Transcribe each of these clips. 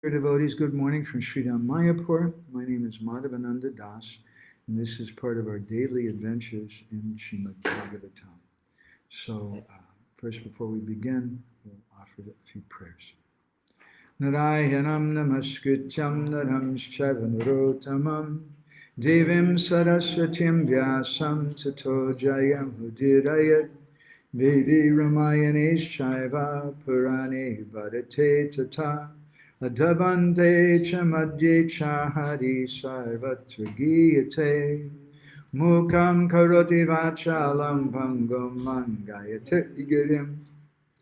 Dear devotees, good morning from Sridham Mayapur. My name is Madhavananda Das, and this is part of our daily adventures in Srimad Bhagavatam. So, first, before we begin, we'll offer a few prayers. Narayanam namaskrityam naram shavanurotamam devim saraswatim vyasam tato jayam udirayat vedi ramayanesh shaiva purane bharate tata Adhavante cha madhye cha hari sarvatra giyate mukam karoti vachalam bhangam mangayate igirim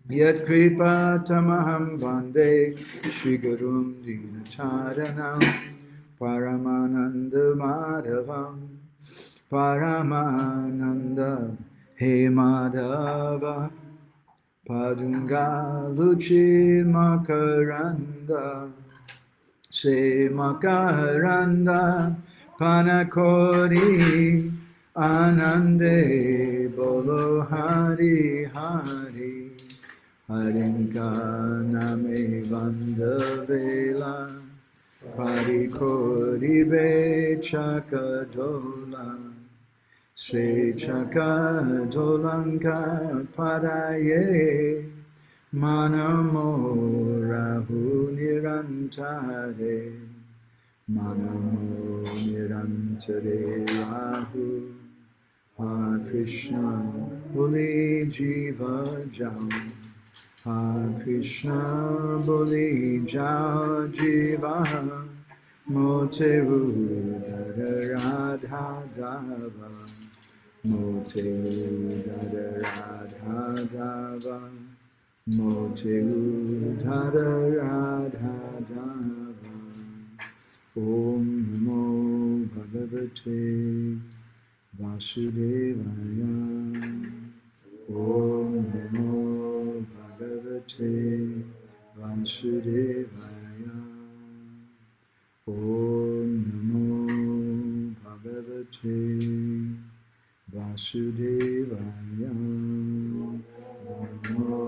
yat kripa tamaham bande shri gurum dinacharanam paramananda madhavam paramananda he madhava Padunga Luchi Makaranda Se Makaranda Panakori Anande Bolo Hari Hari Harinka Name Vandavela Parikori Be Chakadola Sri Chaka Dolanka Padaye Manamo Rahu Nirantare Manamo Nirantare Rahu Ha Krishna Boli Jiva Jam Ha Krishna Boli Jal Jiva Moteru Radha Dava Moteru Radha Dava Moteru Radha Dava Om Namo Bhagavate Vasudevaya Om Namo Bhagavate Vasudevaya Om Namo Bhagavate Vasudevaya. Om Namo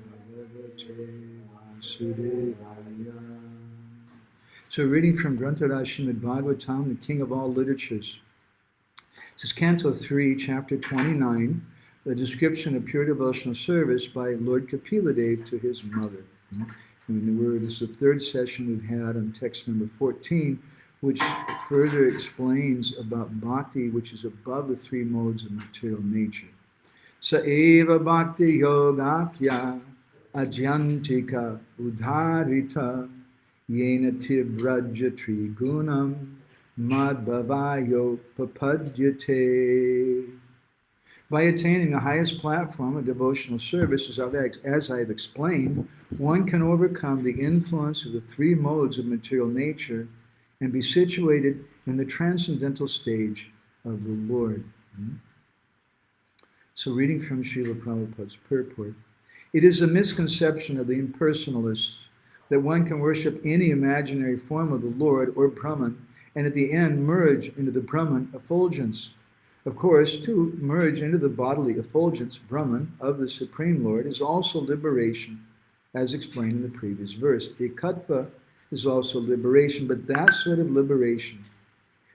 Bhagavate Vasudevaya. So, reading from Grantharaj Srimad Bhagavatam, the king of all literatures. This is Canto 3, Chapter 29, the description of pure devotional service by Lord Kapiladev to his mother. This is the third session we've had on text number 14, which further explains about bhakti, which is above the three modes of material nature. Sa eva bhakti yogakya ajyantika udharita yena tibraja trigunam madbhavayo papadyate. By attaining the highest platform of devotional service, as I have explained, one can overcome the influence of the three modes of material nature and be situated in the transcendental stage of the Lord. So, reading from Srila Prabhupada's purport, it is a misconception of the impersonalists that one can worship any imaginary form of the Lord or Brahman and at the end merge into the Brahman effulgence. Of course, to merge into the bodily effulgence, Brahman, of the Supreme Lord, is also liberation, as explained in the previous verse. Ekatva is also liberation, but that sort of liberation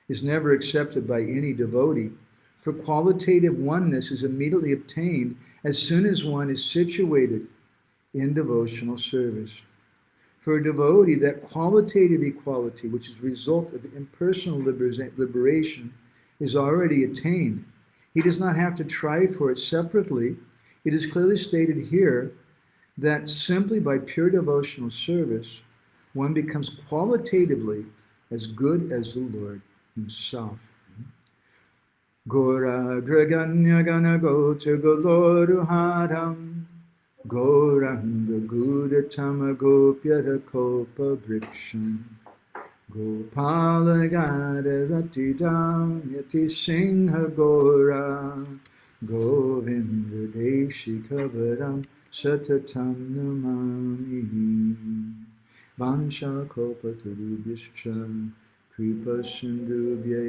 is never accepted by any devotee, for qualitative oneness is immediately obtained as soon as one is situated in devotional service. For a devotee, that qualitative equality, which is the result of impersonal liberation, is already attained. He does not have to try for it separately. It is clearly stated here that simply by pure devotional service, one becomes qualitatively as good as the Lord himself. Gora draganya gana gota goloruhadam Goranga gudatama gopyara kopa briksham Gopala Gada Ratidam Yati Singha Gora Govinda Deshi Kavaram Satatam Namami Vansha Kopatarubhyascha Kripa Sindhubhya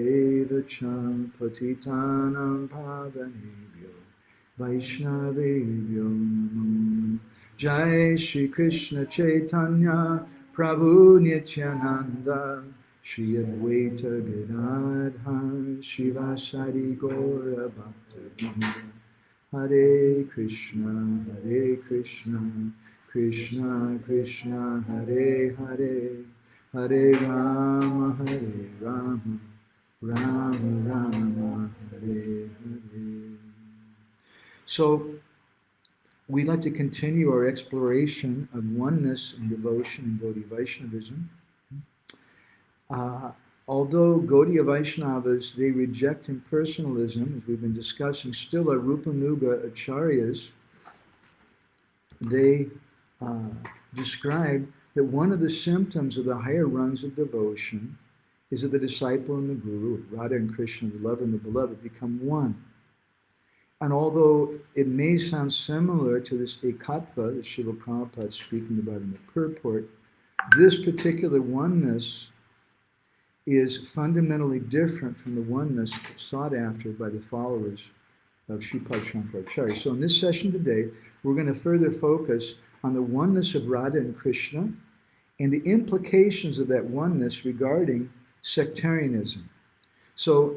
Eva Cha Patitanam Pavanebhyo Vaishnavebhyo Namo Jai Shri Krishna Chaitanya Prabhu Nityananda, Shri Advaita Gadadhar, Shiva Sari Gaura Bhakta, Hare Krishna, Krishna Krishna, Hare Hare, Hare Rama, Rama Rama, Hare Hare. So, we'd like to continue our exploration of oneness and devotion in Gaudiya Vaishnavism. Although Gaudiya Vaishnavas, they reject impersonalism, as we've been discussing, still are rupānūga ācāryas. They describe that one of the symptoms of the higher rungs of devotion is that the disciple and the guru, Radha and Krishna, the lover and the beloved, become one. And although it may sound similar to this ācātva that Srila Prabhupada is speaking about in the purport, this particular oneness is fundamentally different from the oneness sought after by the followers of Sripad Shankaracharya. So in this session today, we're going to further focus on the oneness of Radha and Krishna and the implications of that oneness regarding sectarianism. So,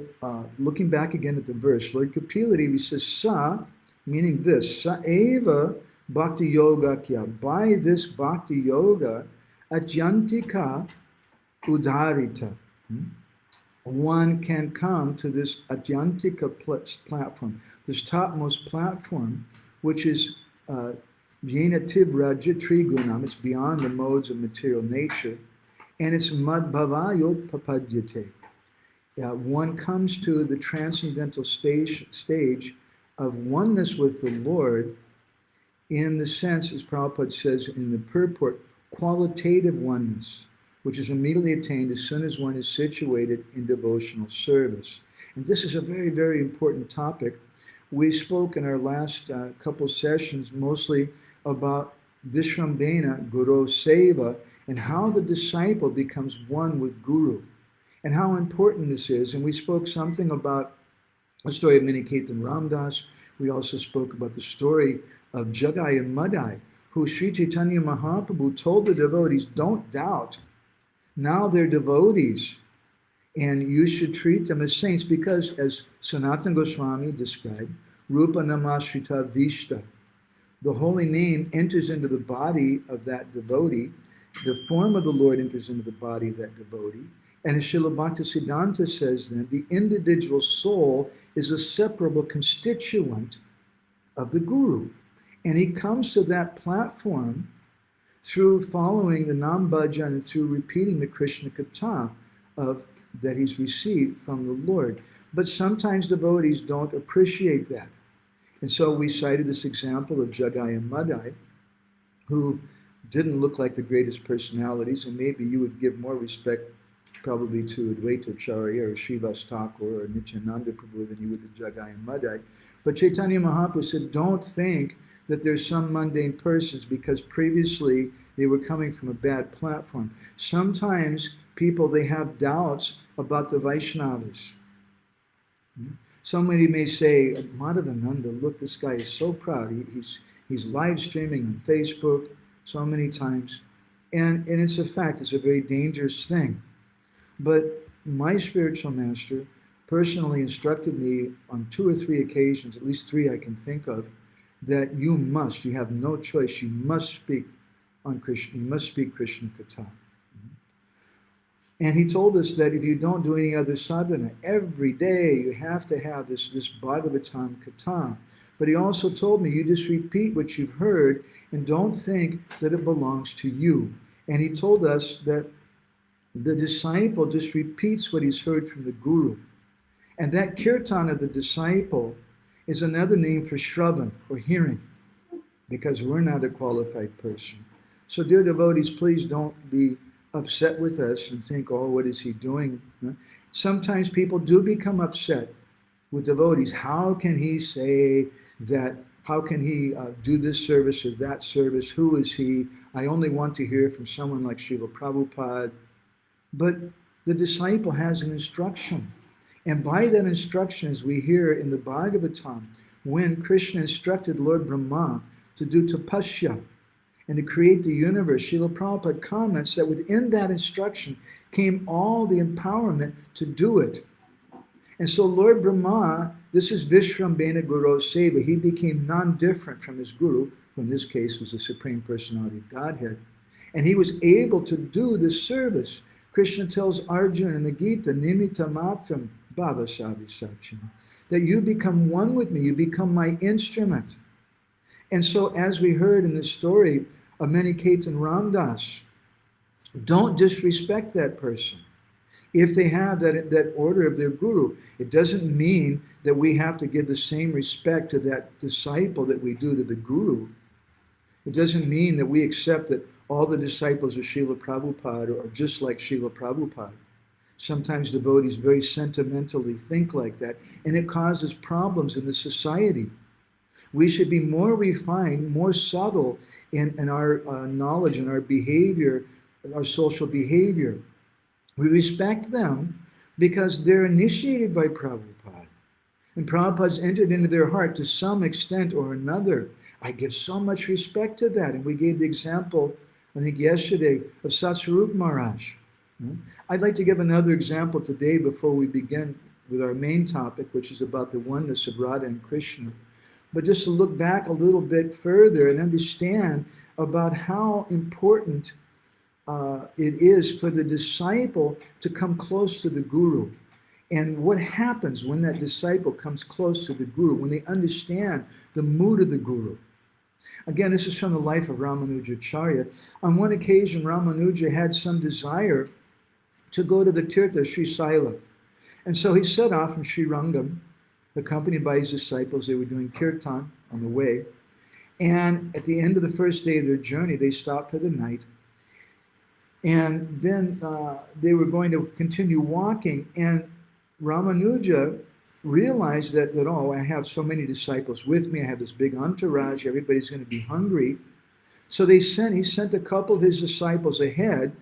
looking back again at the verse, Lord Kapila Devi says, Sa, meaning this, Sa eva bhakti yoga kya. By this bhakti yoga, atyantika udarita. One can come to this atyantika platform, this topmost platform, which is yenativ raja trigunam. It's beyond the modes of material nature, and it's madbhavayo papadyate. One comes to the transcendental stage of oneness with the Lord in the sense, as Prabhupada says in the purport, qualitative oneness, which is immediately attained as soon as one is situated in devotional service. And this is a very, very important topic. We spoke in our last couple sessions mostly about Vishrambena Guru Seva and how the disciple becomes one with Guru, and how important this is. And we spoke something about the story of Miniketan Ramdas. We also spoke about the story of Jagai and Madai, who Sri Chaitanya Mahaprabhu told the devotees, don't doubt. Now they're devotees, and you should treat them as saints, because as Sanatana Goswami described, Rupa Namashrita Vishta, the holy name enters into the body of that devotee, the form of the Lord enters into the body of that devotee. And as Srila Bhaktisiddhanta says then, the individual soul is a separable constituent of the Guru. And he comes to that platform through following the Nam Bhajan and through repeating the Krishna Katha that he's received from the Lord. But sometimes devotees don't appreciate that. And so we cited this example of Jagai and Madai, who didn't look like the greatest personalities, and maybe you would give more respect probably to Advaita Acharya or Srivas Thakur or Nityananda Prabhu than you would to Jagai and Madai. But Chaitanya Mahaprabhu said, don't think that there's some mundane persons because previously they were coming from a bad platform. Sometimes people, they have doubts about the Vaishnavas. Somebody may say, Madhavananda, look, this guy is so proud. He's live streaming on Facebook so many times. And it's a fact, it's a very dangerous thing. But my spiritual master personally instructed me on 2 or 3 occasions, at least 3 I can think of, that you have no choice, you must speak on Krishna, you must speak Krishna Katha. And he told us that if you don't do any other sadhana, every day you have to have this Bhagavatam Katha. But he also told me, you just repeat what you've heard and don't think that it belongs to you. And he told us that the disciple just repeats what he's heard from the Guru. And that kirtan of the disciple is another name for shravan, or hearing, because we're not a qualified person. So dear devotees, please don't be upset with us and think, oh, what is he doing? Sometimes people do become upset with devotees. How can he say that? How can he do this service or that service? Who is he? I only want to hear from someone like Srila Prabhupada. But the disciple has an instruction. And by that instruction, as we hear in the Bhagavatam, when Krishna instructed Lord Brahma to do tapasya, and to create the universe. Srila Prabhupada comments that within that instruction came all the empowerment to do it. And so Lord Brahma, this is Vishrambhena Guru Seva. He became non-different from his guru, who in this case was the Supreme Personality of Godhead. And he was able to do this service. Krishna tells Arjuna in the Gita, Nimitta matram bhavasavi sachim, that you become one with me, you become my instrument. And so as we heard in the story of Maniket Ramdas, don't disrespect that person. If they have that order of their guru, it doesn't mean that we have to give the same respect to that disciple that we do to the guru. It doesn't mean that we accept that all the disciples of Srila Prabhupada are just like Srila Prabhupada. Sometimes devotees very sentimentally think like that, and it causes problems in the society. We should be more refined, more subtle in our knowledge and our behavior, our social behavior. We respect them because they're initiated by Prabhupada. And Prabhupada's entered into their heart to some extent or another. I give so much respect to that. And we gave the example, I think yesterday, of Satsvarup Maharaj. I'd like to give another example today before we begin with our main topic, which is about the oneness of Radha and Krishna. But just to look back a little bit further and understand about how important it is for the disciple to come close to the guru. And what happens when that disciple comes close to the guru, when they understand the mood of the guru. Again, this is from the life of Ramanujacharya. On one occasion, Ramanuja had some desire to go to the Tirtha, Sri Saila. And so he set off from Sri Rangam, accompanied by his disciples. They were doing kirtan on the way. And at the end of the first day of their journey, they stopped for the night. And then they were going to continue walking. And Ramanuja realized that, oh, I have so many disciples with me. I have this big entourage. Everybody's going to be hungry. So he sent a couple of his disciples ahead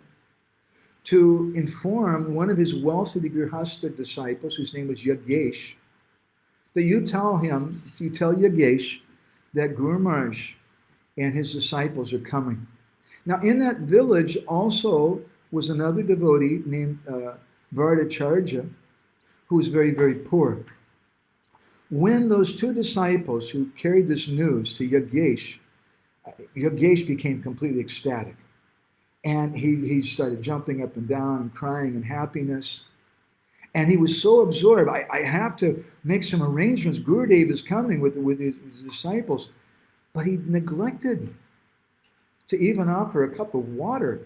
to inform one of his wealthy Grihastha disciples, whose name was Yagesh, that you tell Yagesh that Guru Maharaj and his disciples are coming. Now, in that village also was another devotee named Vardacharya, who was very, very poor. When those two disciples who carried this news to Yagesh, Yagesh became completely ecstatic. And he started jumping up and down and crying in happiness. And he was so absorbed, I have to make some arrangements. Gurudev is coming with his disciples. But he neglected to even offer a cup of water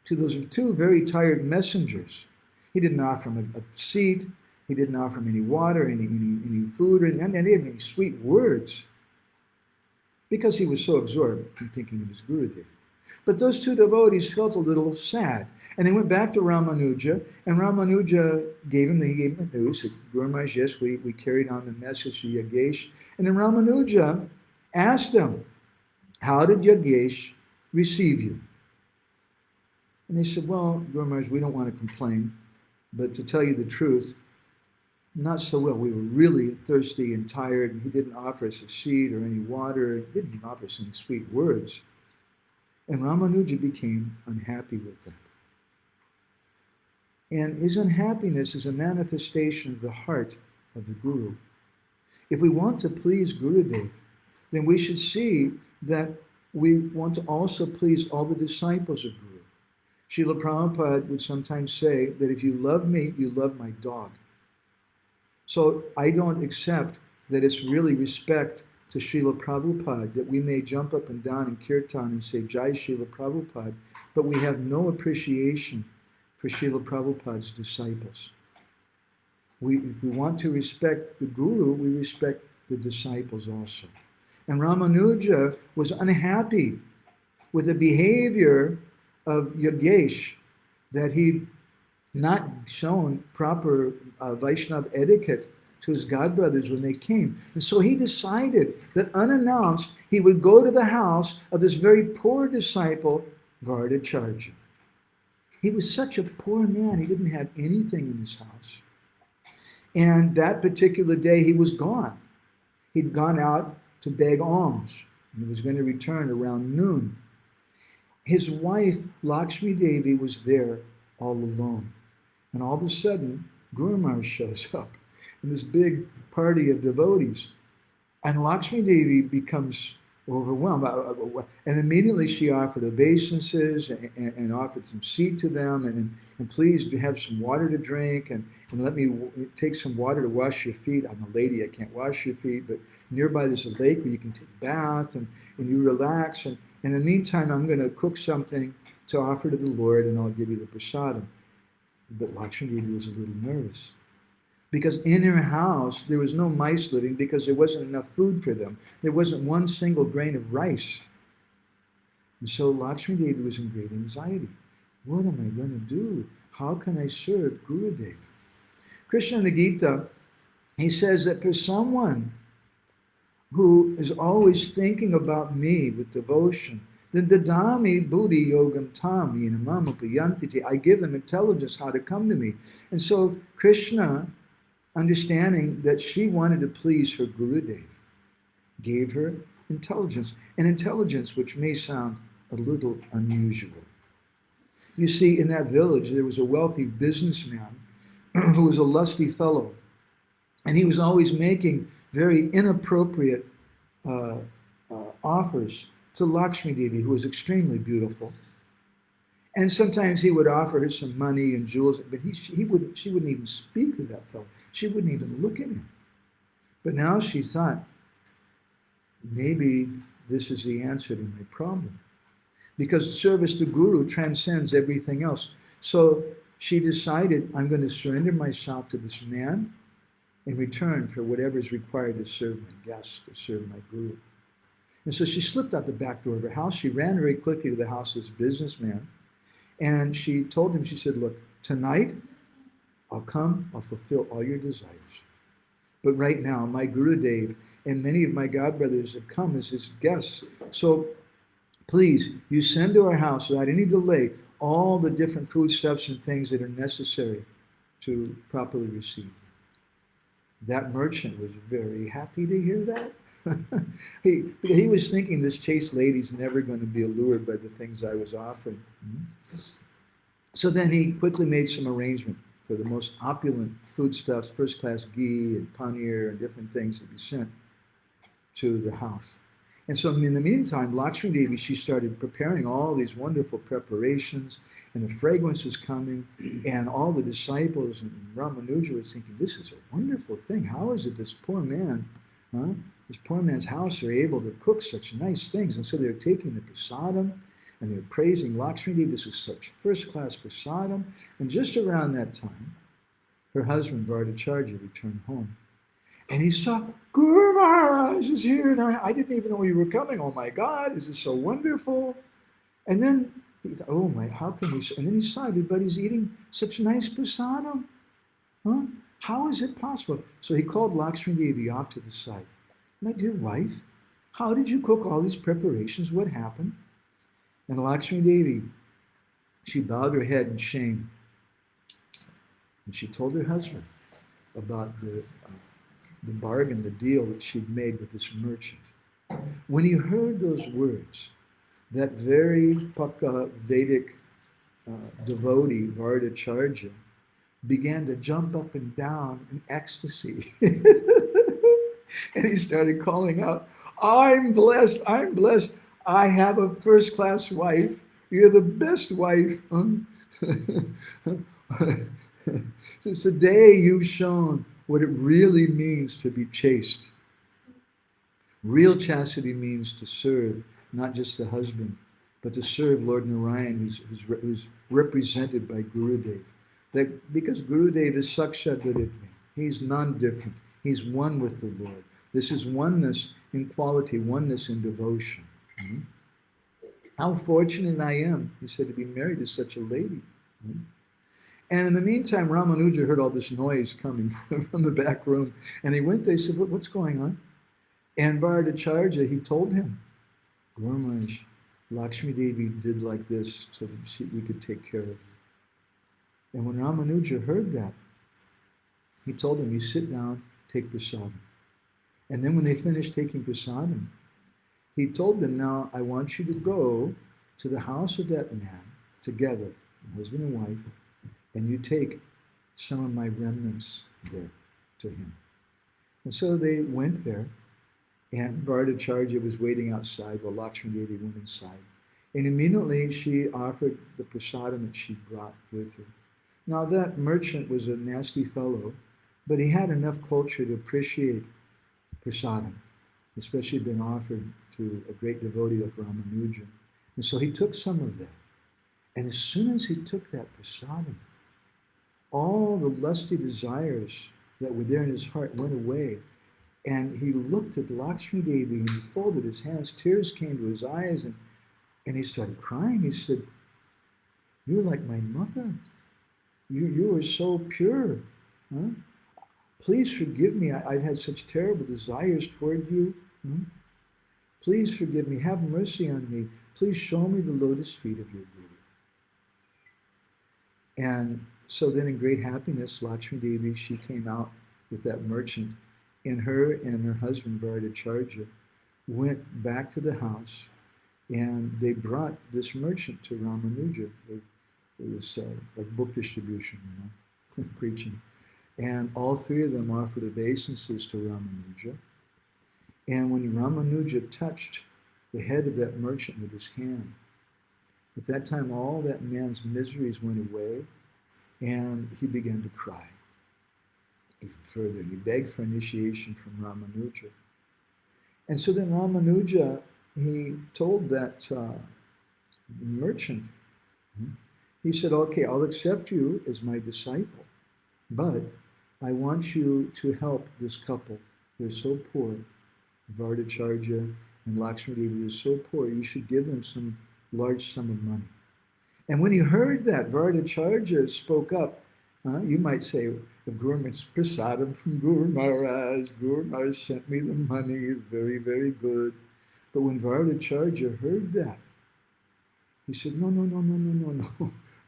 to those two very tired messengers. He didn't offer them a seat. He didn't offer them any water, any food, and any sweet words, because he was so absorbed in thinking of his Gurudev. But those two devotees felt a little sad, and they went back to Ramanuja, and Ramanuja gave him the news that Guru Maharaj, yes, we carried on the message to Yagesh, and then Ramanuja asked them, how did Yagesh receive you? And they said, well, Guru Maharaj, we don't want to complain, but to tell you the truth, not so well. We were really thirsty and tired, and he didn't offer us a seat or any water. He didn't even offer us any sweet words. And Ramanuja became unhappy with that. And his unhappiness is a manifestation of the heart of the Guru. If we want to please Gurudev, then we should see that we want to also please all the disciples of Guru. Srila Prabhupada would sometimes say that if you love me, you love my dog. So I don't accept that it's really respect to Srila Prabhupada, that we may jump up and down in kirtan and say Jai Srila Prabhupada, but we have no appreciation for Srila Prabhupada's disciples. If we want to respect the Guru, we respect the disciples also. And Ramanuja was unhappy with the behavior of Yagesh, that he'd not shown proper Vaishnava etiquette to his godbrothers when they came. And so he decided that unannounced, he would go to the house of this very poor disciple, Vardacharya. He was such a poor man, he didn't have anything in his house. And that particular day, he was gone. He'd gone out to beg alms, and he was going to return around noon. his wife, Lakshmi Devi, was there all alone. And all of a sudden, Guru Maharaj shows up in this big party of devotees. And Lakshmi Devi becomes overwhelmed. And immediately she offered obeisances and offered some seed to them and please have some water to drink and let me take some water to wash your feet. I'm a lady, I can't wash your feet, but nearby there's a lake where you can take a bath and you relax. And in the meantime, I'm going to cook something to offer to the Lord and I'll give you the prasadam. But Lakshmi Devi was a little nervous. Because in her house, there was no mice living because there wasn't enough food for them. There wasn't one single grain of rice. And so Lakshmi Devi was in great anxiety. What am I going to do? How can I serve Gurudev? Krishna in the Gita, he says that for someone who is always thinking about me with devotion, then dadami buddhi yogam tam yinamamupayantiti, I give them intelligence how to come to me. And so Krishna, understanding that she wanted to please her Gurudev, gave her intelligence, an intelligence which may sound a little unusual. You see, in that village, there was a wealthy businessman who was a lusty fellow, and he was always making very inappropriate offers to Lakshmi Devi, who was extremely beautiful. And sometimes he would offer her some money and jewels, but she wouldn't even speak to that fellow. She wouldn't even look at him. But now she thought, maybe this is the answer to my problem. Because service to Guru transcends everything else. So she decided, I'm going to surrender myself to this man in return for whatever is required to serve my guests, to serve my Guru. And so she slipped out the back door of her house. She ran very quickly to the house of this businessman. And she told him, she said, look, tonight I'll come, I'll fulfill all your desires. But right now, my Gurudev and many of my godbrothers have come as his guests. So please, you send to our house without any delay all the different foodstuffs and things that are necessary to properly receive them. That merchant was very happy to hear that. he was thinking this chaste lady's never going to be allured by the things I was offering. So then he quickly made some arrangement for the most opulent foodstuffs, first-class ghee and paneer and different things to be sent to the house. And so in the meantime, Lakshmi Devi, she started preparing all these wonderful preparations, and the fragrance was coming, and all the disciples and Ramanuja was thinking, this is a wonderful thing. How is it this poor man, this poor man's house are able to cook such nice things? And so they're taking the prasadam, and they're praising Lakshmi Devi. This is such first-class prasadam. And just around that time, her husband, Vardacharya, returned home. And he saw, Guru Maharaj is here. And I didn't even know you were coming. Oh my God, this is so wonderful. And then he thought, oh my, how can we? And then he saw everybody's eating such nice prasadam. Huh? How is it possible? So he called Lakshmi Devi off to the side. My dear wife, how did you cook all these preparations? What happened? And Lakshmi Devi, she bowed her head in shame. And she told her husband about the bargain, the deal that she'd made with this merchant. When he heard those words, that very Pakka Vedic devotee, Vardacharya, began to jump up and down in ecstasy. And he started calling out, I'm blessed, I'm blessed. I have a first-class wife. You're the best wife. So today you've shown what it really means to be chaste. Real chastity means to serve, not just the husband, but to serve Lord Narayan, who's represented by Gurudev. Because Gurudev is Sakshat Ritvi. He's non-different. He's one with the Lord. This is oneness in quality, oneness in devotion. How fortunate I am, he said, to be married to such a lady. And in the meantime, Ramanuja heard all this noise coming from the back room. And he went there, he said, what's going on? And Vardacharya, he told him, Guru Maharaj, Lakshmi Devi did like this so that we could take care of you. And when Ramanuja heard that, he told him, you sit down, take prasadam. And then when they finished taking prasadam, he told them, now I want you to go to the house of that man together, husband and wife, and you take some of my remnants there to him. And so they went there, and Vardacharya was waiting outside while Lakshmi Devi went inside. And immediately she offered the prasadam that she brought with her. Now that merchant was a nasty fellow, but he had enough culture to appreciate prasadam, especially being offered to a great devotee like Ramanuja. And so he took some of that. And as soon as he took that prasadam, all the lusty desires that were there in his heart went away. And he looked at Lakshmi Devi and he folded his hands. Tears came to his eyes and he started crying. He said, "You're like my mother. You are so pure. Huh? Please forgive me. I've had such terrible desires toward you. Please forgive me. Have mercy on me. Please show me the lotus feet of your Guru." And so then in great happiness, Lakshmi Devi, she came out with that merchant, and her and her husband, Vardacharya, went back to the house, and they brought this merchant to Ramanuja. It was like book distribution, preaching. And all three of them offered obeisances to Ramanuja. And when Ramanuja touched the head of that merchant with his hand, at that time all that man's miseries went away, and he began to cry even further. And he begged for initiation from Ramanuja. And so then Ramanuja, he told that merchant, he said, "Okay, I'll accept you as my disciple, but I want you to help this couple. They're so poor. Vardacharya and Lakshmi Devi, they're so poor. You should give them some large sum of money." And when he heard that, Vardacharya spoke up. You might say, "The Guru's prasadam from Guru Maharaj. Guru Maharaj sent me the money. It's very, very good." But when Vardacharya heard that, he said, "No.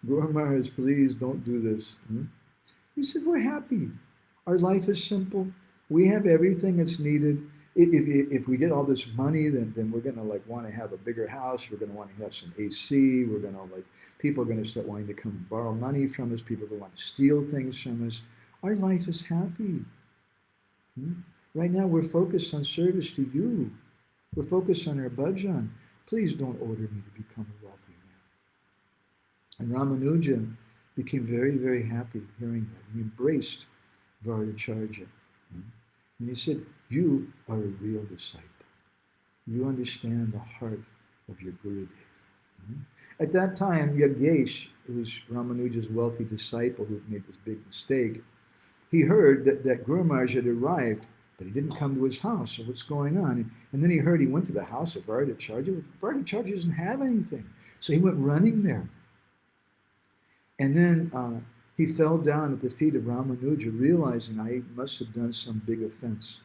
Guru Maharaj, please don't do this." He said, "We're happy. Our life is simple. We have everything that's needed. If we get all this money, then we're going to want to have a bigger house. We're going to want to have some AC. We're going to people are going to start wanting to come and borrow money from us. People are going to want to steal things from us. Our life is happy. Right now we're focused on service to you. We're focused on our bhajan. Please don't order me to become a wealthy man." And Ramanuja became very, very happy hearing that. He embraced Vardacharya. And he said, "You are a real disciple. You understand the heart of your Gurudev." At that time, Yagesh, who was Ramanuja's wealthy disciple who made this big mistake, he heard that Guru Maharaj had arrived, but he didn't come to his house. So what's going on? And then he heard he went to the house of Vardacharya. Vardacharya doesn't have anything. So he went running there. And then he fell down at the feet of Ramanuja, realizing I must have done some big offense.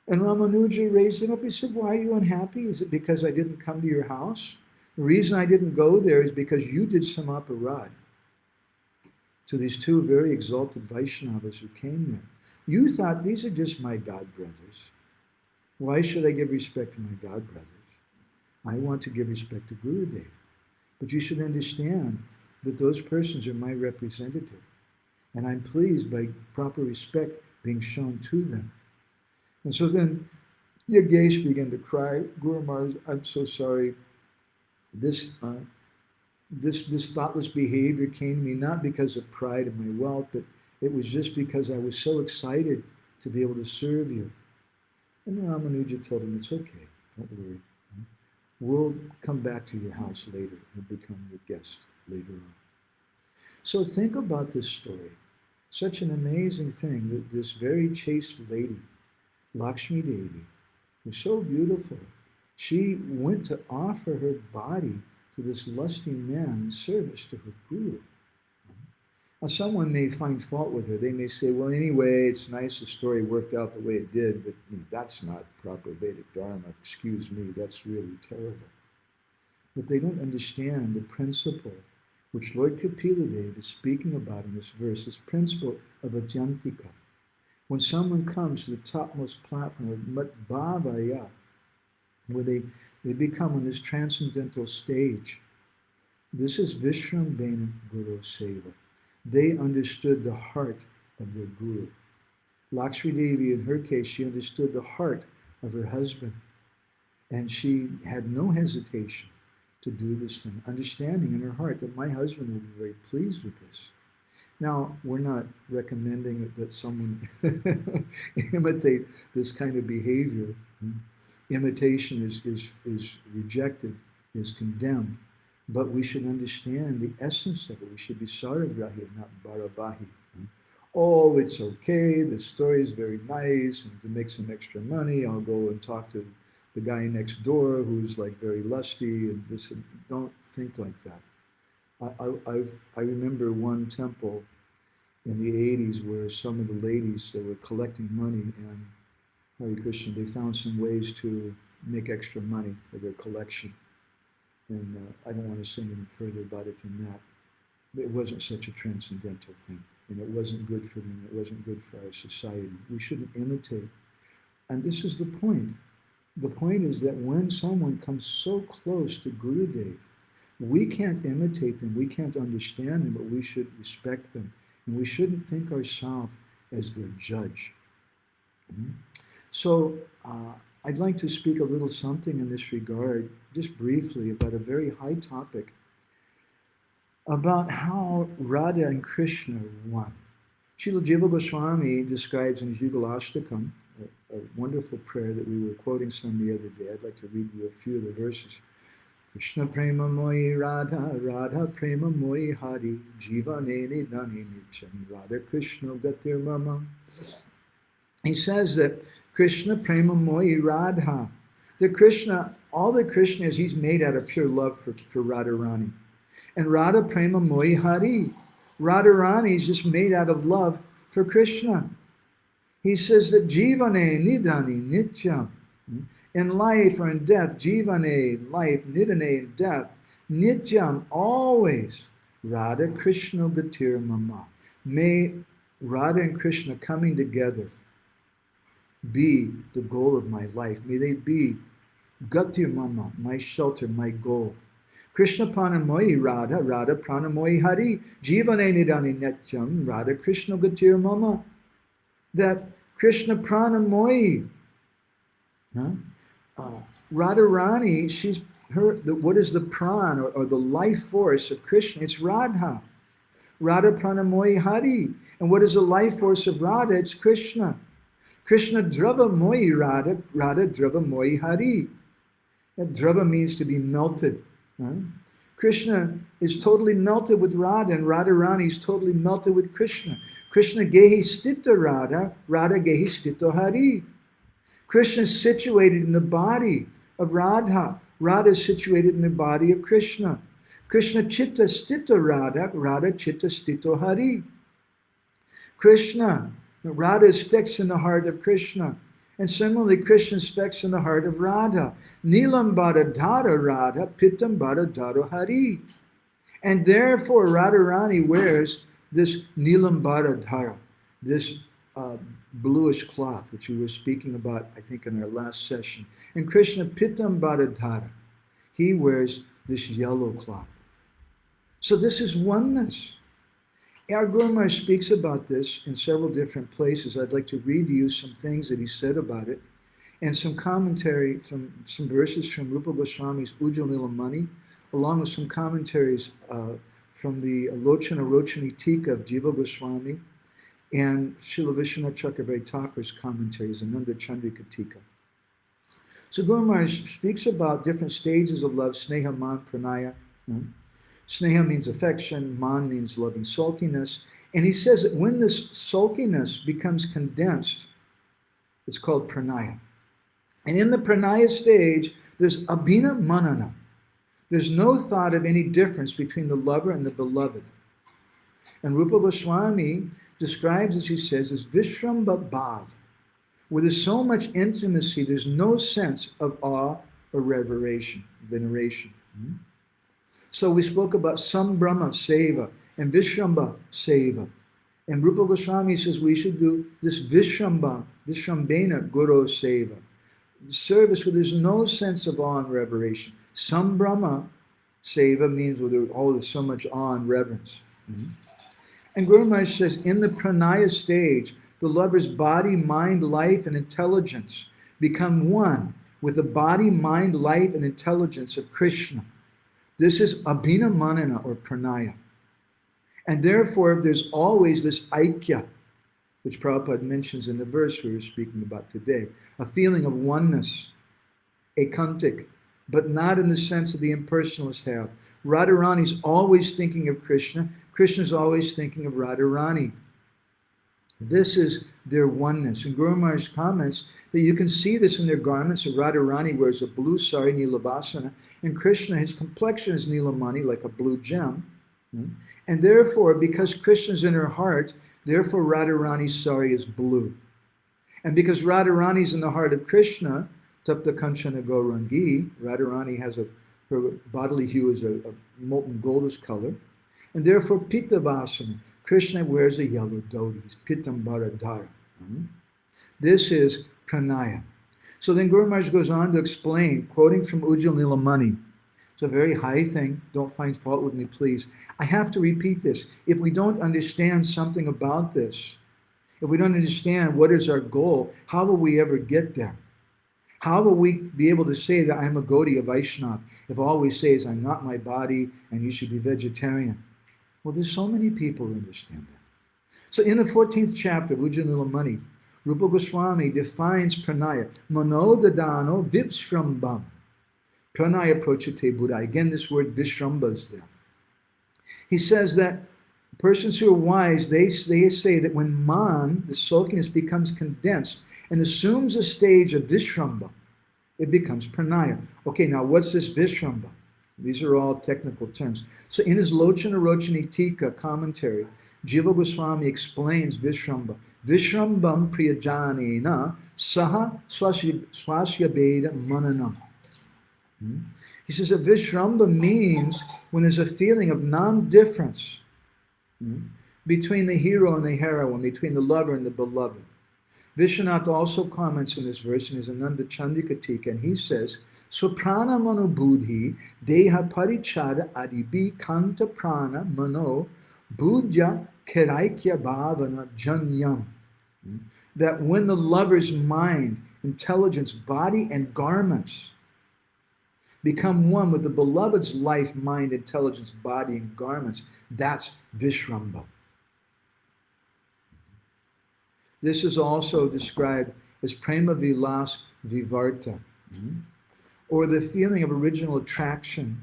And Ramanuja raised him up. He said, "Why are you unhappy? Is it because I didn't come to your house? The reason I didn't go there is because you did some aparad to these two very exalted Vaishnavas who came there. You thought, these are just my god brothers. Why should I give respect to my god brothers? I want to give respect to Gurudev. But you should understand that those persons are my representative. And I'm pleased by proper respect being shown to them." And so then Yagesh began to cry, "Guru Maharaj, I'm so sorry. This thoughtless behavior came to me not because of pride of my wealth, but it was just because I was so excited to be able to serve you." And Ramanuja told him, "It's okay, don't worry. We'll come back to your house later. We'll become your guest later on." So think about this story. Such an amazing thing that this very chaste lady, Lakshmi Devi, was so beautiful. She went to offer her body to this lusty man in service to her Guru. Now, someone may find fault with her. They may say, "Well, anyway, it's nice the story worked out the way it did, but that's not proper Vedic Dharma. Excuse me, that's really terrible." But they don't understand the principle which Lord Kapila Dev is speaking about in this verse, this principle of Adyantika. When someone comes to the topmost platform of Mat Bhavaya, where they They become on this transcendental stage. This is Vishrambena Guru Seva. They understood the heart of their Guru. Lakshmi Devi, in her case, she understood the heart of her husband. And she had no hesitation to do this thing, understanding in her heart that my husband will be very pleased with this. Now, we're not recommending that someone imitate this kind of behavior. Imitation is rejected, is condemned. But we should understand the essence of it. We should be saragrahi, not bharavahi. Oh, it's okay, the story is very nice, and to make some extra money, I'll go and talk to the guy next door who's like very lusty, and this. Don't think like that. I remember one temple in the 80s where some of the ladies, they were collecting money, and Hare Krishna, they found some ways to make extra money for their collection. And I don't want to say anything further about it than that. It wasn't such a transcendental thing, and it wasn't good for them. It wasn't good for our society. We shouldn't imitate. And this is the point. The point is that when someone comes so close to Gurudev, we can't imitate them, we can't understand them, but we should respect them. And we shouldn't think ourselves as their judge. So I'd like to speak a little something in this regard, just briefly, about a very high topic, about how Radha and Krishna are one. Srila Jiva Goswami describes in his Yugalastakam, a wonderful prayer that we were quoting some the other day. I'd like to read you a few of the verses. Krishna prema moyi Radha, Radha prema moyi Hari, Jiva neni dani nicham, Radha Krishna gatir mama. He says that Krishna prema moyi Radha. The Krishna, all that Krishna is, he's made out of pure love for Radharani. And Radha prema moyi Hari. Radharani is just made out of love for Krishna. He says that jivane nidani nityam. In life or in death, jivane, life, nidane, in death, nityam, always, Radha Krishna gatir mama. May Radha and Krishna coming together be the goal of my life. May they be gatir mama, my shelter, my goal. Krishna pranamoyi Radha, Radha pranamoyi Hari, jivane nidani nityam, Radha Krishna gatir mama. That Krishna pranamoyi, Radharani, she's her. What is the pran or the life force of Krishna? It's Radha. Radha pranamoyi Hari. And what is the life force of Radha? It's Krishna. Krishna drava moyi Radha, Radha drava moyi Hari. That drava means to be melted. Krishna is totally melted with Radha, and Radharani is totally melted with Krishna. Krishna gehi stita Radha, Radha gehi stita Hari. Krishna is situated in the body of Radha. Radha is situated in the body of Krishna. Krishna chitta stita Radha, Radha chitta stita Hari. Krishna, Radha is fixed in the heart of Krishna. And similarly, Krishna is fixed in the heart of Radha. Nilam Bharadhara Radha, Pittam Bharadhara Hari. And therefore, Radharani wears this Nilam Bharadhara, this bluish cloth, which we were speaking about, I think, in our last session. And Krishna Pittam Bharadhara, he wears this yellow cloth. So this is oneness. Our Guru Maharaj speaks about this in several different places. I'd like to read to you some things that he said about it, and some commentary from some verses from Rupa Goswami's Ujjwala Nilamani, along with some commentaries from the Lochana Rochani Tika of Jiva Goswami, and Srila Vishwanath Chakravarti Thakur's commentaries, Ananda Chandrika Tika. So Guru Maharaj speaks about different stages of love, Sneha, Man, Pranaya. Sneha means affection, Man means loving sulkiness. And he says that when this sulkiness becomes condensed, it's called pranaya. And in the pranaya stage, there's abhina manana. There's no thought of any difference between the lover and the beloved. And Rupa Goswami describes, as he says, as vishramba bhav, where there's so much intimacy, there's no sense of awe or veneration. So we spoke about Sambrahma Seva and Vishramba Seva. And Rupa Goswami says we should do this Vishrambena Guru Seva. service where there's no sense of awe and reverence. Sambrahma seva means where there's so much awe and reverence. Mm-hmm. And Guru Maharaj says, in the pranaya stage, the lover's body, mind, life, and intelligence become one with the body, mind, life, and intelligence of Krishna. This is abhina manana, or pranaya. And therefore, there's always this aikya, which Prabhupada mentions in the verse we were speaking about today, a feeling of oneness, ekantik, but not in the sense that the impersonalists have. Radharani's always thinking of Krishna. Krishna's always thinking of Radharani. This is their oneness. And Guru Maharaj comments that you can see this in their garments. Radharani wears a blue sari, Nilavasana, and Krishna, his complexion is Nilamani, like a blue gem. And therefore, because Krishna's in her heart, therefore Radharani's sari is blue. And because Radharani's in the heart of Krishna, Tapta Kanchana Gaurangi, Radharani has her bodily hue is a molten goldish color. And therefore, Pittavasana, Krishna wears a yellow dhoti, Pitambara Dhara. This is pranaya. So then Guru Maharaj goes on to explain, quoting from Ujjwal Nilamani. It's a very high thing. Don't find fault with me, please. I have to repeat this. If we don't understand something about this, if we don't understand what is our goal, how will we ever get there? How will we be able to say that I'm a Gaudiya Vaishnava if all we say is I'm not my body and you should be vegetarian? Well, there's so many people who understand that. So in the 14th chapter of Ujjwal Nilamani, Rupa Goswami defines pranaya, manodadano vipshrambam. Pranaya prochate buddha. Again, this word vishramba is there. He says that persons who are wise, they say that when man, the sulkiness, becomes condensed and assumes a stage of vishramba, it becomes pranaya. Okay, now what's this vishramba? These are all technical terms. So in his Lochana Rochani Tika commentary, Jiva Goswami explains vishramba. Vishrambam priyajanena saha swasya beda mananam. He says that vishramba means when there's a feeling of non-difference between the hero and the heroine, between the lover and the beloved. Vishwanath also comments in this verse in his Ananda Chandrika Tika, and he says, Swaprana mano buddhi deha parichada adibi kanta prana mano buddhya keraikya bhavana janyam. That when the lover's mind, intelligence, body, and garments become one with the beloved's life, mind, intelligence, body, and garments, that's Vishramba. This is also described as Prema Vilas Vivarta, or the feeling of original attraction,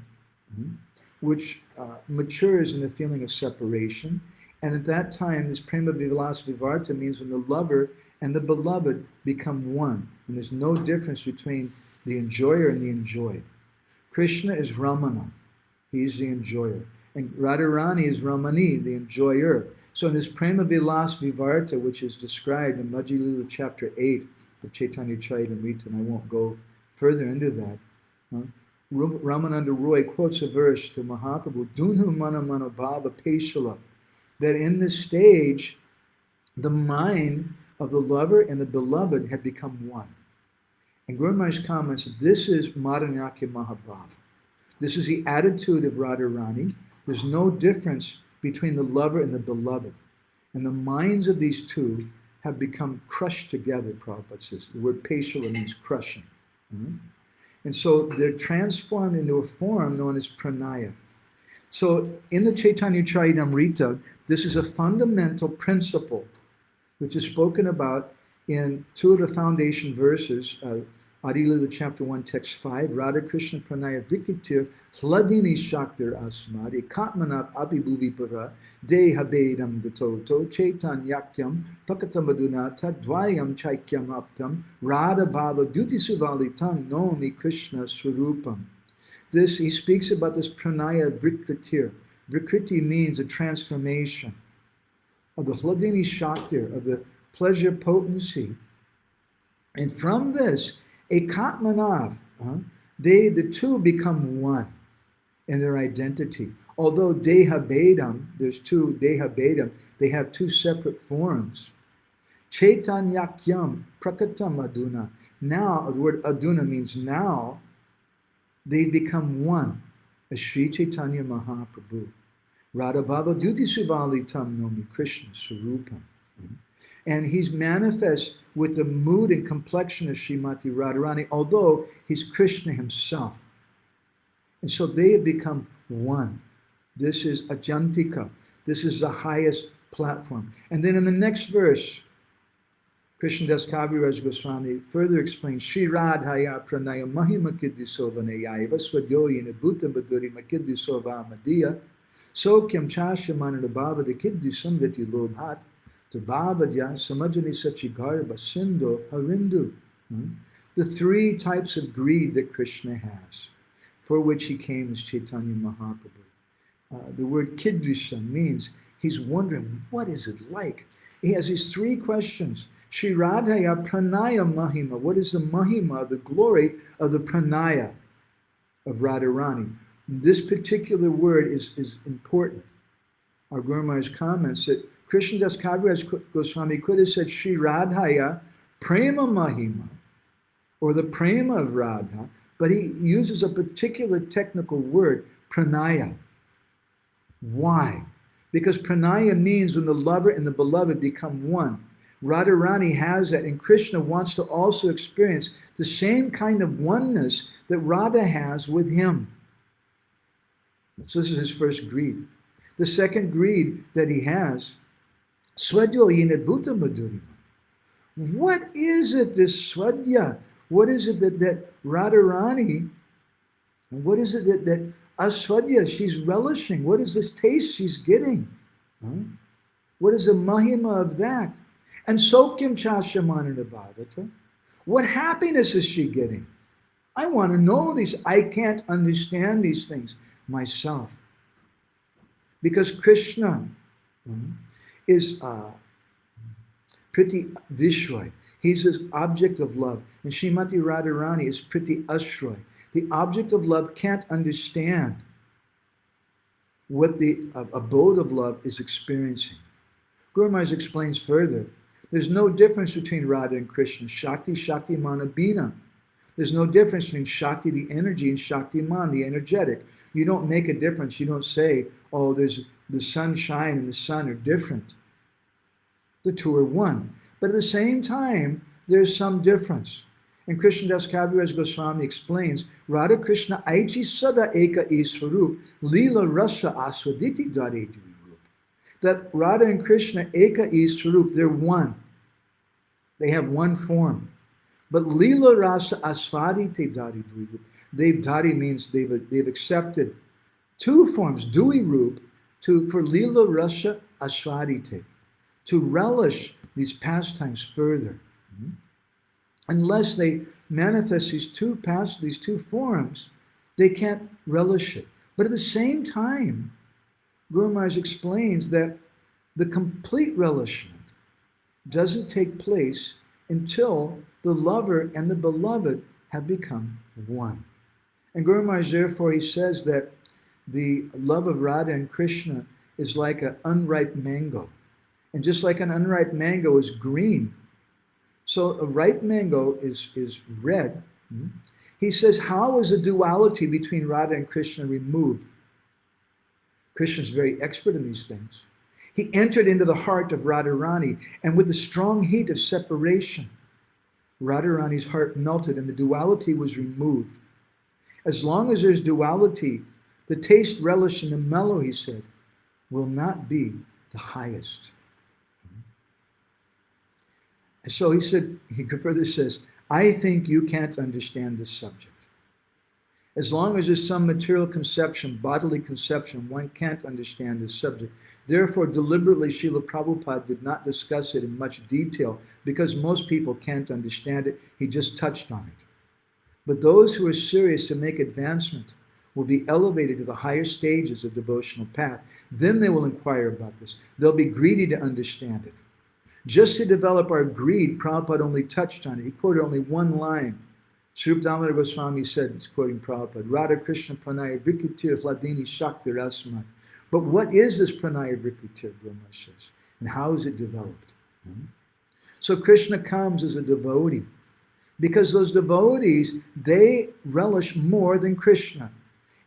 which matures in the feeling of separation. And at that time, this Prema Vilas Vivarta means when the lover and the beloved become one, and there's no difference between the enjoyer and the enjoyed. Krishna is Ramana, he's the enjoyer. And Radharani is Ramani, the enjoyer. So in this Prema Vilas Vivarta, which is described in Madhya Lila chapter 8 of Chaitanya Charitamrita, and I won't go further into that, Ramananda Roy quotes a verse to Mahaprabhu, Dunhu Mana Mana Bhava Peshala, that in this stage, the mind of the lover and the beloved have become one. And Guru Maharaj comments, this is Madanyakya Mahabhava. This is the attitude of Radharani. There's no difference between the lover and the beloved. And the minds of these two have become crushed together, Prabhupada says. The word Peshala means crushing. And so they're transformed into a form known as pranaya. So in the Chaitanya Charitamrita, this is a fundamental principle which is spoken about in two of the foundation verses, Adilila chapter 1, text 5, Radha Krishna Pranaya Vrikitir, Hladini Shaktir Asmad, Ekatmanat Abhibhuvipara, Deha Bedam Gatoto, Chaitanyakyam, Pakatamaduna, Tadvayam Chaikyam Aptam, Radha Bhava Dutisuvalitam, Nomi Krishna Swarupam. This, he speaks about this Pranaya Vrikritir. Vrikriti means a transformation of the Hladini Shaktir, of the pleasure potency. And from this, Ekatmanav, the two become one in their identity. Although Deha Bedam, there's two Deha Bedam, they have two separate forms. Chaitanyakyam Prakatam Aduna. now, the word aduna means now, they become one. As Sri Chaitanya Mahaprabhu. Radha Bhava Duti Sivali Tam Nomi Krishna Sarupam. And he's manifest with the mood and complexion of Srimati Radharani, although he's Krishna himself. And so they have become one. This is Ajantika. This is the highest platform. And then in the next verse, Krishna Das Kaviraj Goswami further explains, Sri Radhaya Pranaya Mahima Kiddhisovanaya Vaswadyoyina Bhuta Baduri Makiddhisova Madiya Sokyam Chashamana Bhava de Kiddhisam Viti Lobhat to Bhavadya Samajani Sachigarba Sindhu Harindu. The three types of greed that Krishna has, for which he came as Chaitanya Mahaprabhu. The word Kiddhisam means he's wondering, what is it like? He has these three questions. Sri Radhaya Pranaya Mahima. What is the Mahima, the glory of the Pranaya of Radharani? This particular word is important. Our Guru Maharaj comments that Krishna Das Kaviraj Goswami could have said Sri Radhaya Prema Mahima, or the Prema of Radha, but he uses a particular technical word, Pranaya. Why? Because Pranaya means when the lover and the beloved become one. Radharani has that, and Krishna wants to also experience the same kind of oneness that Radha has with him. So this is his first greed. The second greed that he has, Swadyo Yinadbhuta Madhurima. What is it, this Swadya? What is it that Radharani, and what is it that Aswadya, she's relishing? What is this taste she's getting? What is the mahima of that? And Sokyam Chashamanana Bhavata. What happiness is she getting? I want to know these. I can't understand these things myself. Because Krishna is Priti Vishwai. He's his object of love. And Srimati Radharani is Priti Ashray. The object of love can't understand what the abode of love is experiencing. Guru Maharaj explains further, there's no difference between Radha and Krishna. Shakti, Shakti, Mana, Bina. There's no difference between Shakti, the energy, and Shakti Man, the energetic. You don't make a difference. You don't say, oh, there's the sunshine and the sun are different. The two are one. But at the same time, there's some difference. And Krishna Das Kaviraj Goswami explains, Radha Krishna Aichi Sada Eka Iswarup, Lila Rasa Aswaditi Dare Dvirup. That Radha and Krishna Eka Iswarup, they're one. They have one form. But Lila Rasa Aswaditi Dare Dvirup. Dari means they've accepted two forms, Dui Rup, for Lila Rasa Aswadite, to relish these pastimes further. Unless they manifest these two forms, they can't relish it. But at the same time, Guru Maharaj explains that the complete relishment doesn't take place until the lover and the beloved have become one. And Guru Maharaj, therefore, he says that the love of Radha and Krishna is like an unripe mango. And just like an unripe mango is green, so a ripe mango is red. He says, how is the duality between Radha and Krishna removed? Krishna is very expert in these things. He entered into the heart of Radharani, and with the strong heat of separation, Radharani's heart melted and the duality was removed. As long as there's duality, the taste, relish, and the mellow, he said, will not be the highest. So he said, he further says, I think you can't understand this subject. As long as there's some material conception, bodily conception, one can't understand this subject. Therefore, deliberately, Srila Prabhupada did not discuss it in much detail because most people can't understand it. He just touched on it. But those who are serious to make advancement will be elevated to the higher stages of devotional path. Then they will inquire about this. They'll be greedy to understand it. Just to develop our greed, Prabhupada only touched on it. He quoted only one line. Sripad Shankaracharya Goswami said, it's quoting Prabhupada, Radha Krishna Pranaya Vikritir Hladini Shakti Rasmat. But what is this Pranaya Vikritir, Guru Maharaj says? And how is it developed? So Krishna comes as a devotee. because those devotees, they relish more than Krishna.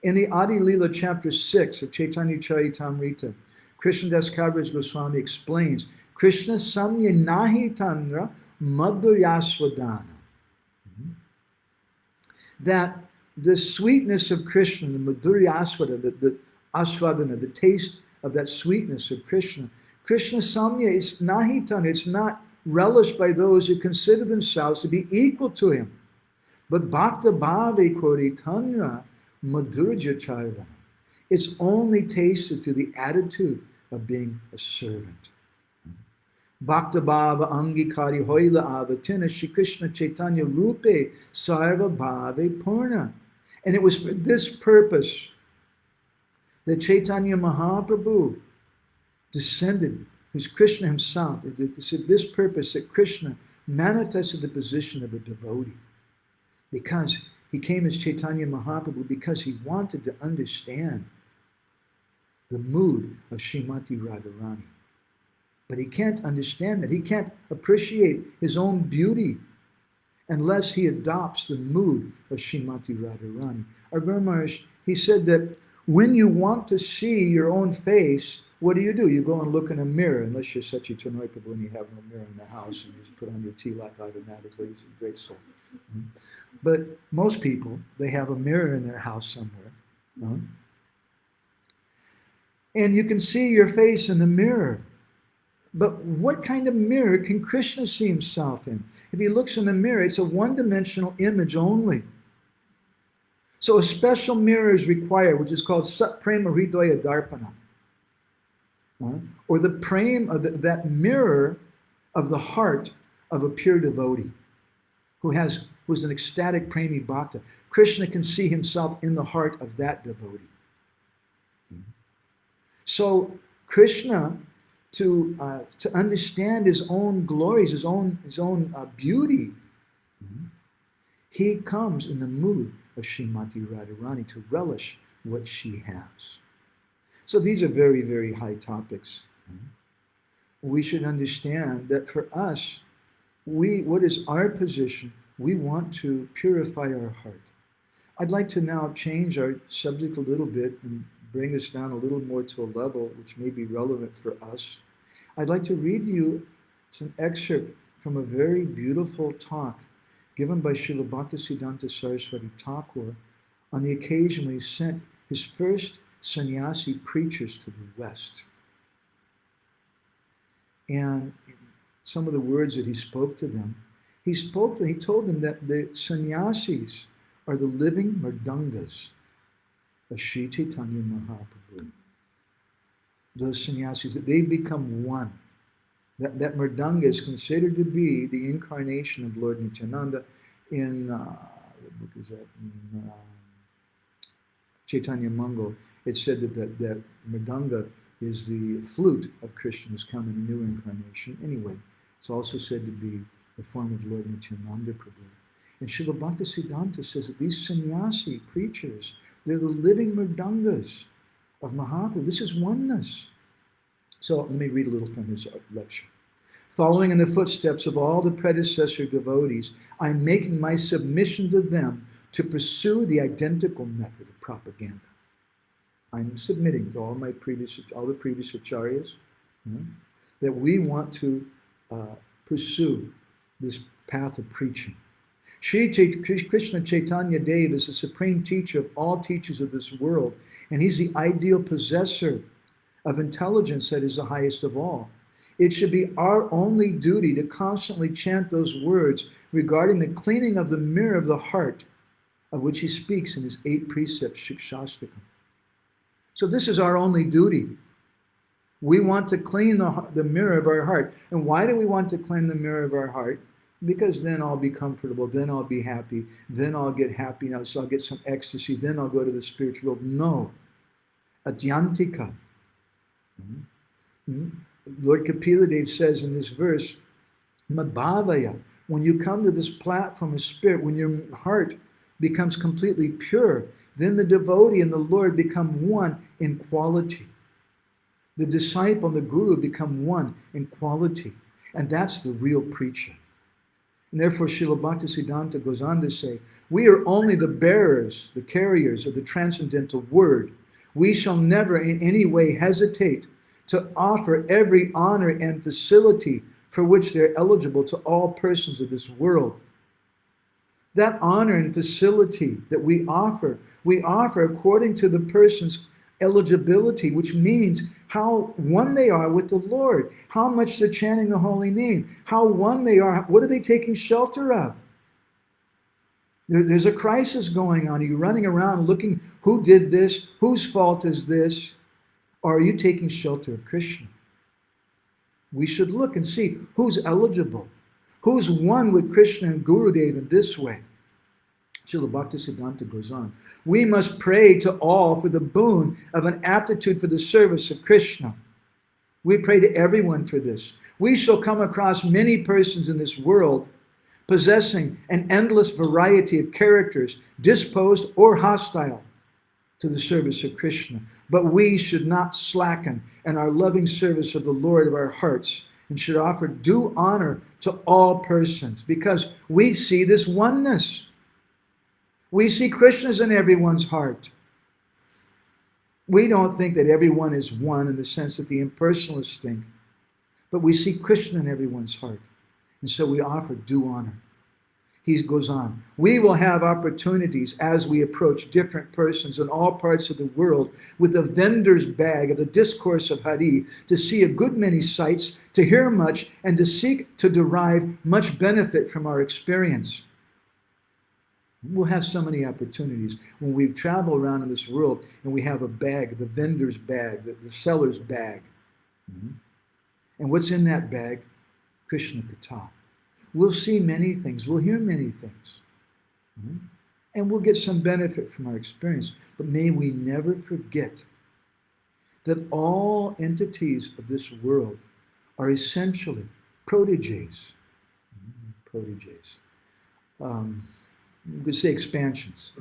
In the Adi Lila chapter 6 of Chaitanya Charitamrita, Krishna Das Kaviraj Goswami explains, Krishna samya nahi tandra madhuryasvadana. That the sweetness of Krishna, the madhuryasvadana, the asvadana, the taste of that sweetness of Krishna, Krishna samya is nahi tandra, it's not relished by those who consider themselves to be equal to him. But bhakta bhave kori tandra madhurja charvana. It's only tasted through the attitude of being a servant. Bhakta bhava angikari hoila avatina Shri Krishna Chaitanya rupe sarva bhave purna. And it was for this purpose that Chaitanya Mahaprabhu descended, who's Krishna himself. It's for this purpose that Krishna manifested the position of a devotee. Because he came as Chaitanya Mahaprabhu because he wanted to understand the mood of Srimati Radharani. But he can't understand that. He can't appreciate his own beauty unless he adopts the mood of Srimati Radharani. Our Guru Maharaj, he said that when you want to see your own face, what do? You go and look in a mirror, unless you're such a Chanoy Prabhu and you have no mirror in the house and you just put on your tilak automatically. He's a great soul. But most people, they have a mirror in their house somewhere. And you can see your face in the mirror. But what kind of mirror can Krishna see himself in? If he looks in the mirror, it's a one-dimensional image only. So a special mirror is required, which is called Sat Prema Hridaya Darpana. Or the prem of that mirror of the heart of a pure devotee who's an ecstatic premi bhakta. Krishna can see himself in the heart of that devotee. So Krishna, to understand his own glories, his own beauty, he comes in the mood of Srimati Radharani to relish what she has. So these are very, very high topics. We should understand that for us, what is our position? We want to purify our heart. I'd like to now change our subject a little bit and bring us down a little more to a level which may be relevant for us. I'd like to read you some excerpt from a very beautiful talk given by Srila Bhaktisiddhanta Saraswati Thakur on the occasion when he sent his first sannyasi preachers to the West. And some of the words that he spoke to them, he told them that the sannyasis are the living mridangas of Sri Chaitanya Mahaprabhu. Those sannyasis, that they become one. That mridanga is considered to be the incarnation of Lord Nityananda in, what book is that? In Chaitanya Mangal. It said that mridanga is the flute of Krishna who's come in a new incarnation. Anyway, it's also said to be the form of Lord Nityananda Prabhu. And Srila Bhaktisiddhanta says that these sannyasi preachers, they're the living mridangas of Mahaprabhu. This is oneness. So let me read a little from his lecture. Following in the footsteps of all the predecessor devotees, I'm making my submission to them to pursue the identical method of propaganda. I'm submitting to all the previous ācāryas that we want to pursue this path of preaching. Sri Krishna Chaitanya Dev is the supreme teacher of all teachers of this world, and he's the ideal possessor of intelligence that is the highest of all. It should be our only duty to constantly chant those words regarding the cleaning of the mirror of the heart, of which he speaks in his 8 precepts, Shikshastakam. So this is our only duty. We want to clean the mirror of our heart. And why do we want to clean the mirror of our heart? Because then I'll be comfortable, then I'll be happy, then I'll get happy, now so I'll get some ecstasy, then I'll go to the spiritual world. No. Adyantika. Lord Kapila says in this verse, Madbhavaya, when you come to this platform of spirit, when your heart becomes completely pure, then the devotee and the Lord become one in quality. The disciple and the guru become one in quality. And that's the real preacher. And therefore, Srila Bhaktisiddhanta goes on to say, we are only the bearers, the carriers of the transcendental word. We shall never in any way hesitate to offer every honor and facility for which they're eligible to all persons of this world. That honor and facility that we offer according to the person's eligibility, which means how one they are with the Lord, how much they're chanting the holy name, how one they are, what are they taking shelter of? There's a crisis going on. Are you running around looking, who did this? Whose fault is this? Or are you taking shelter of Krishna? We should look and see who's eligible, who's one with Krishna and Gurudev in this way. Srila Bhaktisiddhanta goes on. We must pray to all for the boon of an aptitude for the service of Krishna. We pray to everyone for this. We shall come across many persons in this world possessing an endless variety of characters, disposed or hostile to the service of Krishna. But we should not slacken in our loving service of the Lord of our hearts and should offer due honor to all persons because we see this oneness. We see Krishna's in everyone's heart. We don't think that everyone is one in the sense that the impersonalists think, but we see Krishna in everyone's heart. And so we offer due honor. He goes on, we will have opportunities as we approach different persons in all parts of the world with the vendor's bag of the discourse of Hari to see a good many sights, to hear much, and to seek to derive much benefit from our experience. We'll have so many opportunities when we travel around in this world and we have a bag, the vendor's bag, the seller's bag. And what's in that bag? Krishna Katha. We'll see many things. We'll hear many things. And we'll get some benefit from our experience. But may we never forget that all entities of this world are essentially proteges. You could say expansions.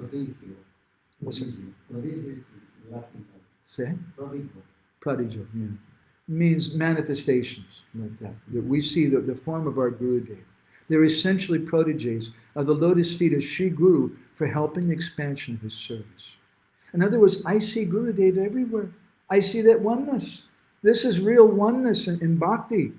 What's it? Say? Prodigio, yeah. It means manifestations like that. That we see the form of our Gurudev. They're essentially proteges of the lotus feet of Sri Guru for helping the expansion of his service. In other words, I see Gurudev everywhere. I see that oneness. This is real oneness in bhakti.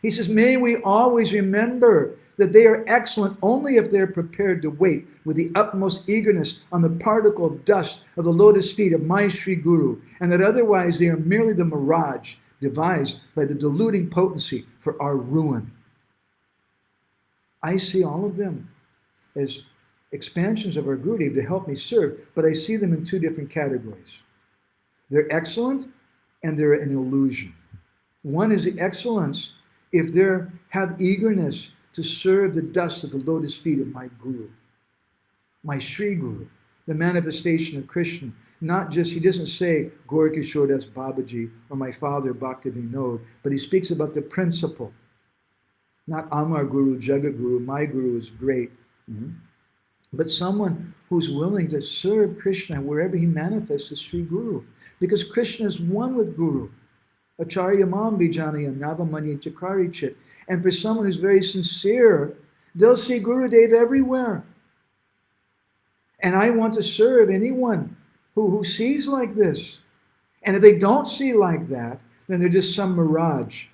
He says, may we always remember that they are excellent only if they're prepared to wait with the utmost eagerness on the particle of dust of the lotus feet of my Sri Guru, and that otherwise they are merely the mirage devised by the deluding potency for our ruin. I see all of them as expansions of our Gurudev to help me serve, but I see them in two different categories. They're excellent and they're an illusion. One is the excellence if they have eagerness to serve the dust of the lotus feet of my Guru, my Sri Guru, the manifestation of Krishna. Not just, he doesn't say Gaur Kishore Das Babaji or my father Bhakti Vinod, but he speaks about the principle. Not Amar Guru, Jagat Guru, my Guru is great. But someone who's willing to serve Krishna wherever he manifests as Sri Guru. Because Krishna is one with Guru. Ācārya mam vijanayam navamanya chakari chit. And for someone who's very sincere, they'll see Gurudev everywhere. And I want to serve anyone who sees like this. And if they don't see like that, then they're just some mirage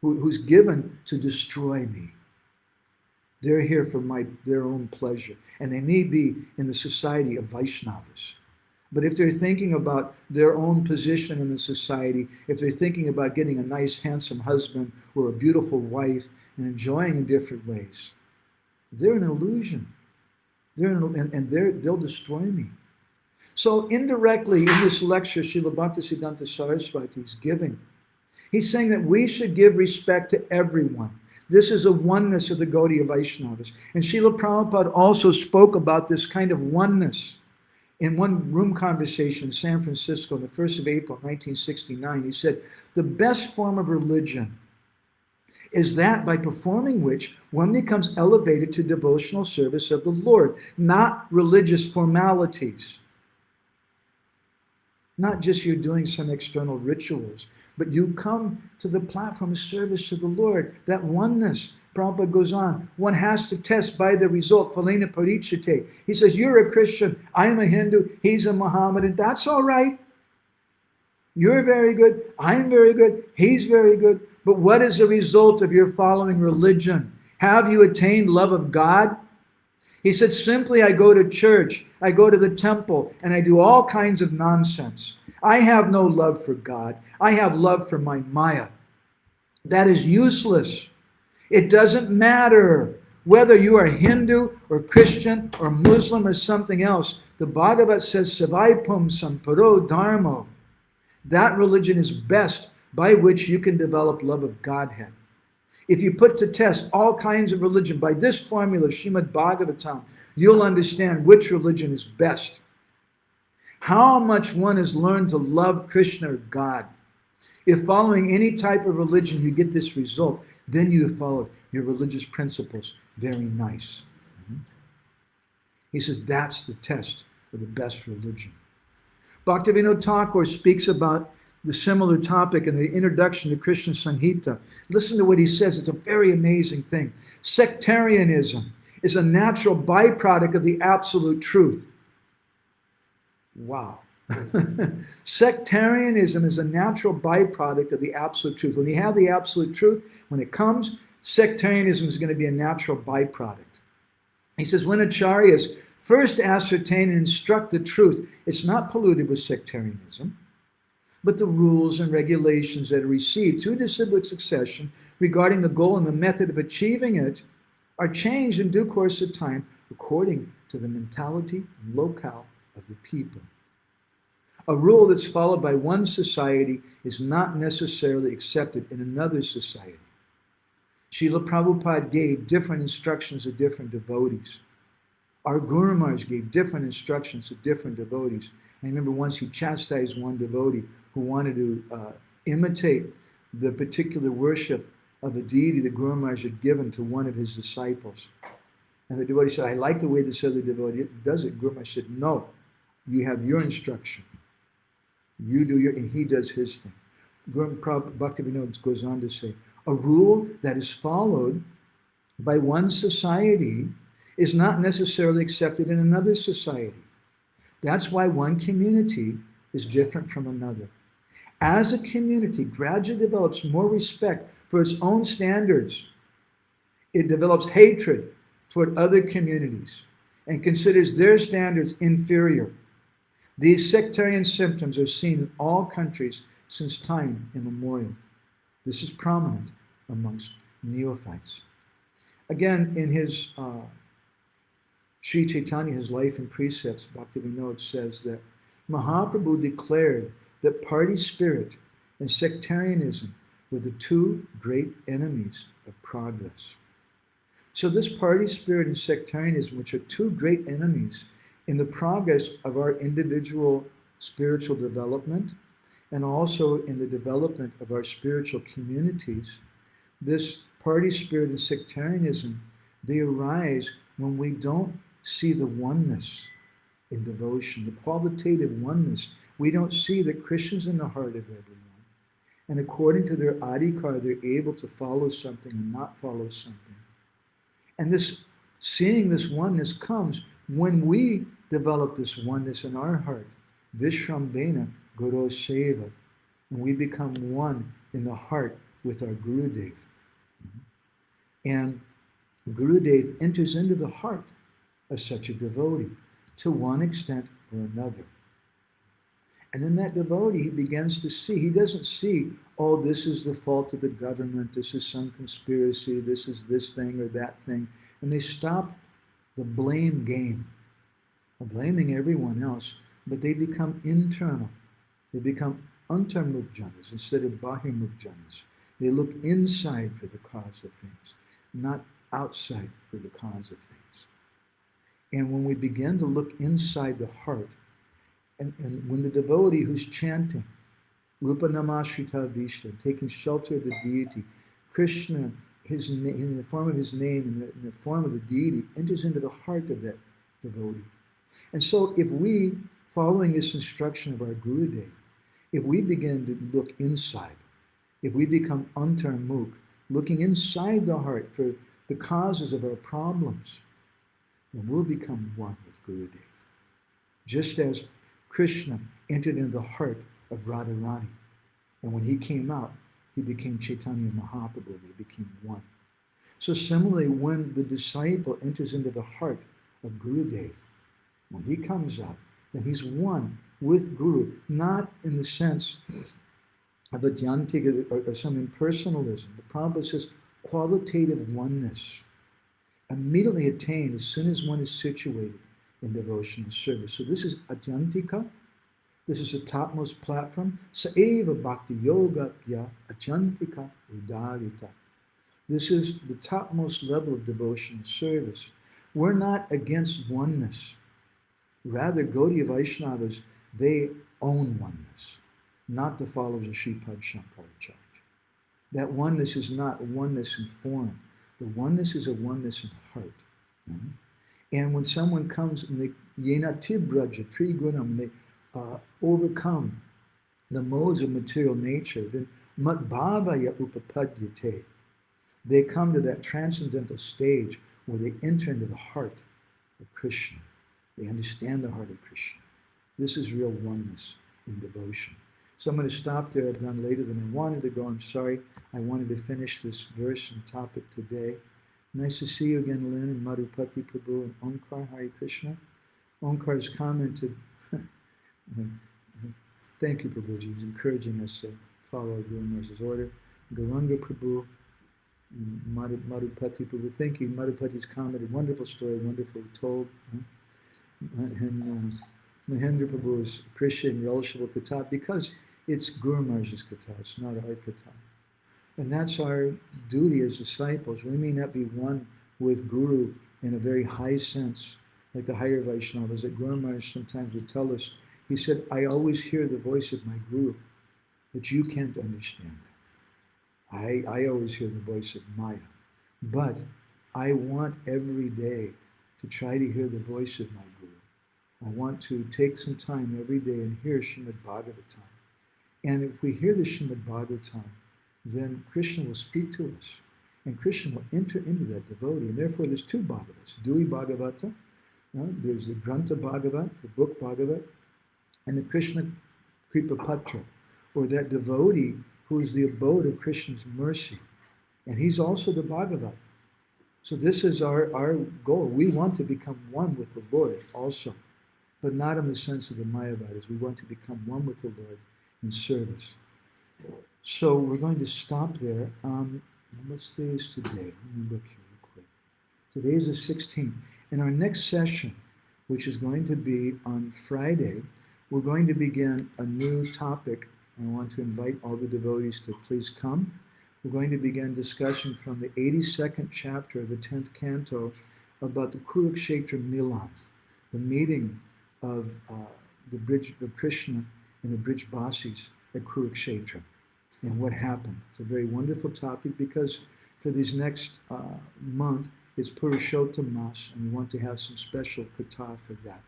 who's given to destroy me. They're here for their own pleasure. And they may be in the society of Vaishnavas. But if they're thinking about their own position in the society, if they're thinking about getting a nice, handsome husband or a beautiful wife and enjoying in different ways, they're an illusion. They'll destroy me. So indirectly, in this lecture, Srila Bhaktisiddhanta Saraswati is giving, he's saying that we should give respect to everyone. This is a oneness of the Gaudiya Vaishnavas. And Srila Prabhupada also spoke about this kind of oneness in one room conversation in San Francisco on the 1st of April, 1969. He said, the best form of religion is that by performing which one becomes elevated to devotional service of the Lord, not religious formalities. Not just you're doing some external rituals, but you come to the platform of service to the Lord, that oneness. Prabhupada goes on, one has to test by the result. Phalena parichite. He says, you're a Christian, I'm a Hindu, he's a Mohammedan. That's all right. You're very good, I'm very good, he's very good. But what is the result of your following religion? Have you attained love of God? He said, simply I go to church, I go to the temple, and I do all kinds of nonsense. I have no love for God. I have love for my Maya. That is useless. It doesn't matter whether you are Hindu or Christian or Muslim or something else. The Bhagavad says, Savaipum Samparo Dharmo. That religion is best by which you can develop love of Godhead. If you put to test all kinds of religion by this formula, Srimad Bhagavatam, you'll understand which religion is best. How much one has learned to love Krishna or God. If following any type of religion you get this result, then you have followed your religious principles. Very nice. He says that's the test of the best religion. Bhaktivinoda Thakur speaks about the similar topic in the introduction to Krishna Samhita. Listen to what he says. It's a very amazing thing. Sectarianism is a natural byproduct of the absolute truth. Wow. Sectarianism is a natural byproduct of the absolute truth. When you have the absolute truth, when it comes, sectarianism is going to be a natural byproduct. He says, when ācāryas first ascertain and instruct the truth, it's not polluted with sectarianism, but the rules and regulations that are received through disciplic succession regarding the goal and the method of achieving it are changed in due course of time according to the mentality and locale of the people. A rule that's followed by one society is not necessarily accepted in another society. Srila Prabhupada gave different instructions to different devotees. Our Guru Maharaj gave different instructions to different devotees. I remember once he chastised one devotee who wanted to imitate the particular worship of a deity the Guru Maharaj had given to one of his disciples. And the devotee said, I like the way this other devotee does it. Guru Maharaj said, no, you have your instruction. You do your, and he does his thing. Guru Bhaktivinoda goes on to say, a rule that is followed by one society is not necessarily accepted in another society. That's why one community is different from another. As a community gradually develops more respect for its own standards, it develops hatred toward other communities and considers their standards inferior. These sectarian symptoms are seen in all countries since time immemorial. This is prominent amongst neophytes. Again, in his Sri Chaitanya, his Life and Precepts, Bhaktivinoda says that Mahaprabhu declared that party spirit and sectarianism were the two great enemies of progress. So this party spirit and sectarianism, which are two great enemies in the progress of our individual spiritual development and also in the development of our spiritual communities, this party spirit and sectarianism, they arise when we don't see the oneness in devotion, the qualitative oneness. We don't see that Krishna's in the heart of everyone. And according to their adhikar, they're able to follow something and not follow something. And this seeing this oneness comes when we develop this oneness in our heart, Vishrambena Guru Seva, and we become one in the heart with our Gurudev. And Gurudev enters into the heart of such a devotee to one extent or another. And then that devotee, he begins to see, he doesn't see, oh, this is the fault of the government, this is some conspiracy, this is this thing or that thing. And they stop the blame game of blaming everyone else, but they become internal. They become antarmukjanas instead of bahirmukjanas. They look inside for the cause of things, not outside for the cause of things. And when we begin to look inside the heart, and when the devotee who's chanting, Rupa Namashrita Vishnu, taking shelter of the deity, Krishna, his name, in the form of his name, in the form of the deity, enters into the heart of that devotee. And so if we following this instruction of our Gurudev, if we begin to look inside, if we become antarmukh, looking inside the heart for the causes of our problems, then we'll become one with Gurudev. Just as Krishna entered into the heart of Radharani, and when he came out, he became Chaitanya Mahaprabhu, they became one. So similarly, when the disciple enters into the heart of Gurudev, when he comes out, then he's one with Guru, not in the sense of a jantika or some impersonalism. The Prabhupada says qualitative oneness, immediately attained as soon as one is situated in devotional service. So this is ajantika. This is the topmost platform. Saeva bhakti yoga pya ajantika udarita. This is the topmost level of devotional service. We're not against oneness. Rather, Gaudiya Vaishnavas, they own oneness, not the followers of Sripad Shankaracharya. That oneness is not oneness in form. The oneness is a oneness in heart. Mm-hmm. And when someone comes and they yena tibraja trigunam, they overcome the modes of material nature, then matbhavaya upapadyate. They come to that transcendental stage where they enter into the heart of Krishna. They understand the heart of Krishna. This is real oneness in devotion. So I'm going to stop there. I've gone later than I wanted to go. I'm sorry. I wanted to finish this verse and topic today. Nice to see you again, Lynn and Madhupati Prabhu and Onkar. Hare Krishna. Onkar has commented. Thank you, Prabhuji. He's encouraging us to follow our Guru Maharaj's order. Gauranga Prabhu, Madhupati Prabhu. Thank you. Madhupati's commented. Wonderful story, wonderfully told. And Mahendra Prabhu is appreciating relishable katha because it's Guru Maharaj's katha, it's not our katha. And that's our duty as disciples. We may not be one with Guru in a very high sense, like the higher Vaishnavas that Guru Maharaj sometimes would tell us. He said, I always hear the voice of my Guru, but you can't understand that. I always hear the voice of Maya. But I want every day to try to hear the voice of my Guru. I want to take some time every day and hear Srimad Bhagavatam. And if we hear the Srimad Bhagavatam, then Krishna will speak to us. And Krishna will enter into that devotee. And therefore there's two Bhagavats. Dui Bhagavata, there's the Grantha Bhagavat, the book Bhagavat, and the Krishna Kripa Patra, or that devotee who is the abode of Krishna's mercy. And he's also the Bhagavat. So this is our goal. We want to become one with the Lord also, but not in the sense of the Mayavadis. We want to become one with the Lord in service. So we're going to stop there. What day is today? Let me look here real quick. Today is the 16th. In our next session, which is going to be on Friday, we're going to begin a new topic. I want to invite all the devotees to please come. We're going to begin discussion from the 82nd chapter of the 10th canto about the Kurukshetra Milan, the meeting of the bridge of Krishna and the bridge Basis at Kurukshetra, and what happened. It's a very wonderful topic because for this next month is Purushottam Mas, and we want to have some special katha for that.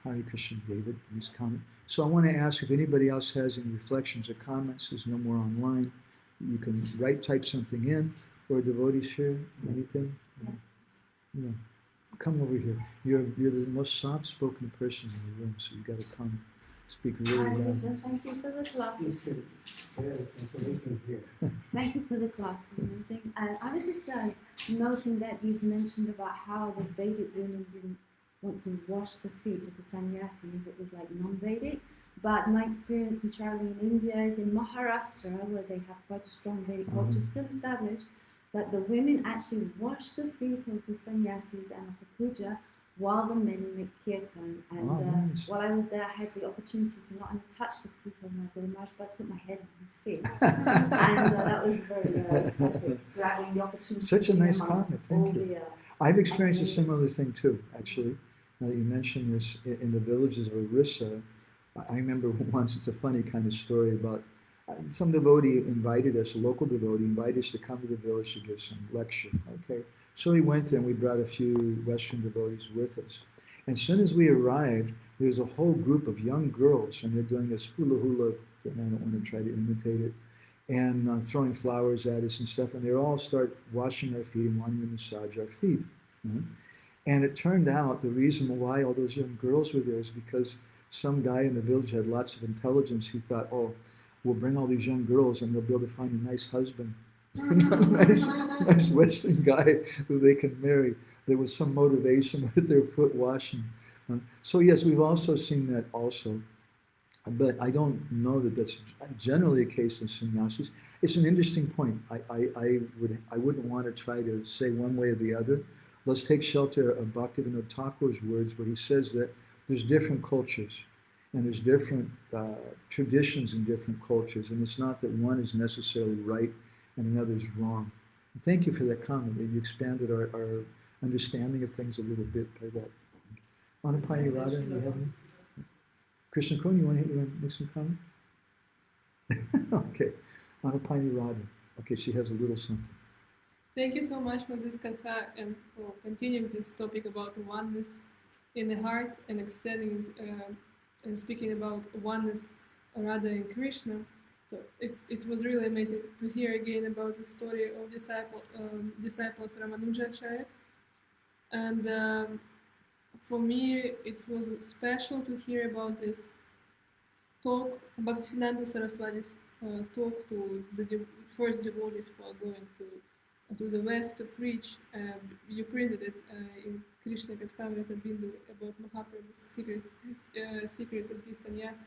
Hare Krishna, David, please comment. So I want to ask if anybody else has any reflections or comments. There's no more online. You can type something in, or devotees here, anything. No. Come over here. You're the most soft-spoken person in the room, so you got to come speak really loud. Thank you for the class. Thank you for the class. Amazing. I was just noting that you've mentioned about how the Vedic women didn't want to wash the feet of the sannyasis. It was like non-Vedic. But my experience in traveling in India is in Maharashtra, where they have quite a strong Vedic culture still established, that the women actually wash the feet of the sannyasis and of the puja while the men make kirtan. And nice. While I was there, I had the opportunity to not only touch the feet of my Guru Maharaj, but to put my head on his feet. And that was very grabbing the opportunity. Such a nice comment, thank you. I've experienced a similar thing too, actually. Now you mentioned this in the villages of Orissa. I remember once, it's a funny kind of story about some devotee invited us, a local devotee invited us to come to the village to give some lecture. Okay, so we went and we brought a few Western devotees with us. And as soon as we arrived, there was a whole group of young girls, and they're doing this hula hula thing. I don't want to try to imitate it, and throwing flowers at us and stuff. And they all start washing our feet and wanting to massage our feet. And it turned out the reason why all those young girls were there is because some guy in the village had lots of intelligence. He thought, oh, we'll bring all these young girls and they'll be able to find a nice husband, nice Western guy who they can marry. There was some motivation with their foot washing. So yes, we've also seen that also. But I don't know that that's generally a case in sannyasis. It's an interesting point. I wouldn't want to try to say one way or the other. Let's take shelter of Bhaktivinoda Thakur's words, where he says that there's different cultures and there's different traditions in different cultures, and it's not that one is necessarily right and another is wrong. Thank you for that comment. That you expanded our understanding of things a little bit by that. Anupaya Radha, you have any? Krishna Consciousness, you want to make some comment? Okay. Anupaya Radha. Okay, she has a little something. Thank you so much for this katha and for continuing this topic about oneness in the heart and extending and speaking about oneness, Radha and Krishna. So it was really amazing to hear again about the story of disciples Ramanuja. And for me, it was special to hear about this talk, Bhaktisiddhanta Saraswati's talk to the first devotees who are going to the West to preach. You printed it in Krishna Consciousness Bindu about Mahaprabhu's secrets of his sannyas.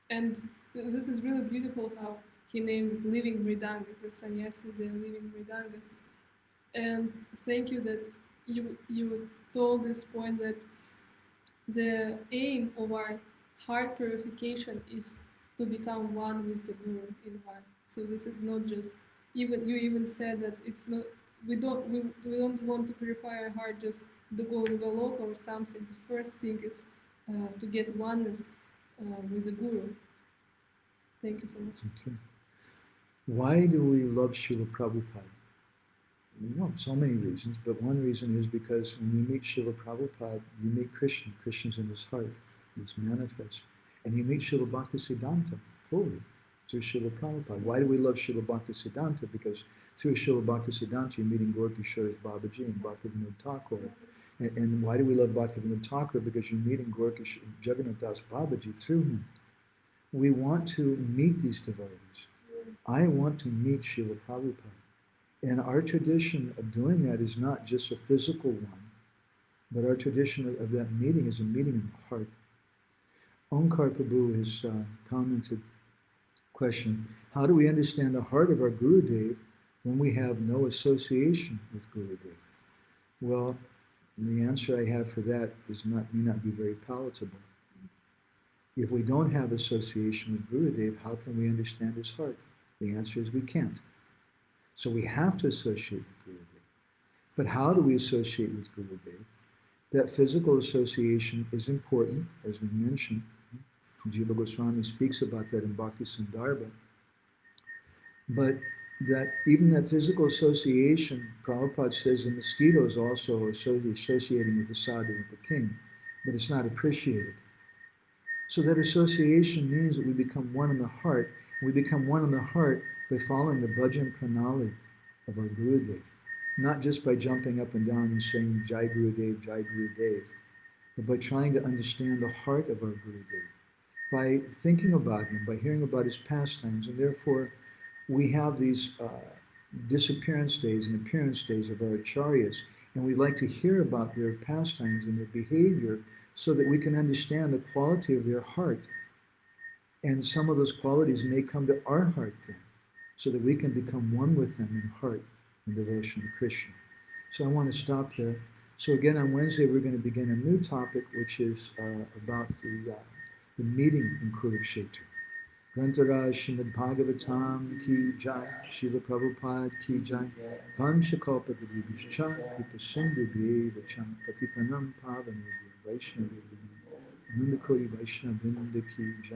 And this is really beautiful how he named it living mridangas, the sannyasis, they are living mridangas. And thank you that you told this point that the aim of our heart purification is to become one with the Guru in heart. So this is not just you even said that it's not we don't want to purify our heart just to go to the Goloka or something. The first thing is to get oneness with the Guru. Thank you so much. Okay. Why do we love Srila Prabhupada? Well, so many reasons, but one reason is because when you meet Srila Prabhupada, you meet Krishna. Krishna's in his heart. It's manifest. And you meet Srila Bhaktisiddhanta fully through Srila Prabhupada. Why do we love Srila Bhaktisiddhanta? Because through Srila Bhaktisiddhanta, you're meeting Gaura-Kishore's Babaji and Bhaktivinoda Thakur. And why do we love Bhaktivinoda Thakur? Because you're meeting Gaura-Kishore, Jagannath Das Babaji through him. We want to meet these devotees. I want to meet Srila Prabhupada. And our tradition of doing that is not just a physical one, but our tradition of that meeting is a meeting in the heart. Onkar Prabhu has commented, question, how do we understand the heart of our Gurudev when we have no association with Gurudev? Well, the answer I have for that may not be very palatable. If we don't have association with Gurudev, how can we understand his heart? The answer is we can't. So we have to associate with Gurudev. But how do we associate with Gurudev? That physical association is important, as we mentioned. Jiva Goswami speaks about that in Bhakti Sandarbha. But that even that physical association, Prabhupada says the mosquito is also associating with the sadhu, with the king, but it's not appreciated. So that association means that we become one in the heart. We become one in the heart by following the bhajan pranali of our Gurudev. Not just by jumping up and down and saying Jai Gurudev, but by trying to understand the heart of our Gurudev, by thinking about him, by hearing about his pastimes, and therefore we have these disappearance days and appearance days of our ācāryas, and we like to hear about their pastimes and their behavior so that we can understand the quality of their heart. And some of those qualities may come to our heart then, so that we can become one with them in heart and devotion to Krishna. So I want to stop there. So again, on Wednesday, we're going to begin a new topic, which is about the meeting in Kurukshetra. Grantaraj Srimad Bhagavatam ki jai, Srila Prabhupada ki jai, Vanchakalpatarubhishcha, Kripasindhubhyeva cha, Patitanam Pavanubhya Vaishnavya, Nandakoti Vaishnavya ki jai.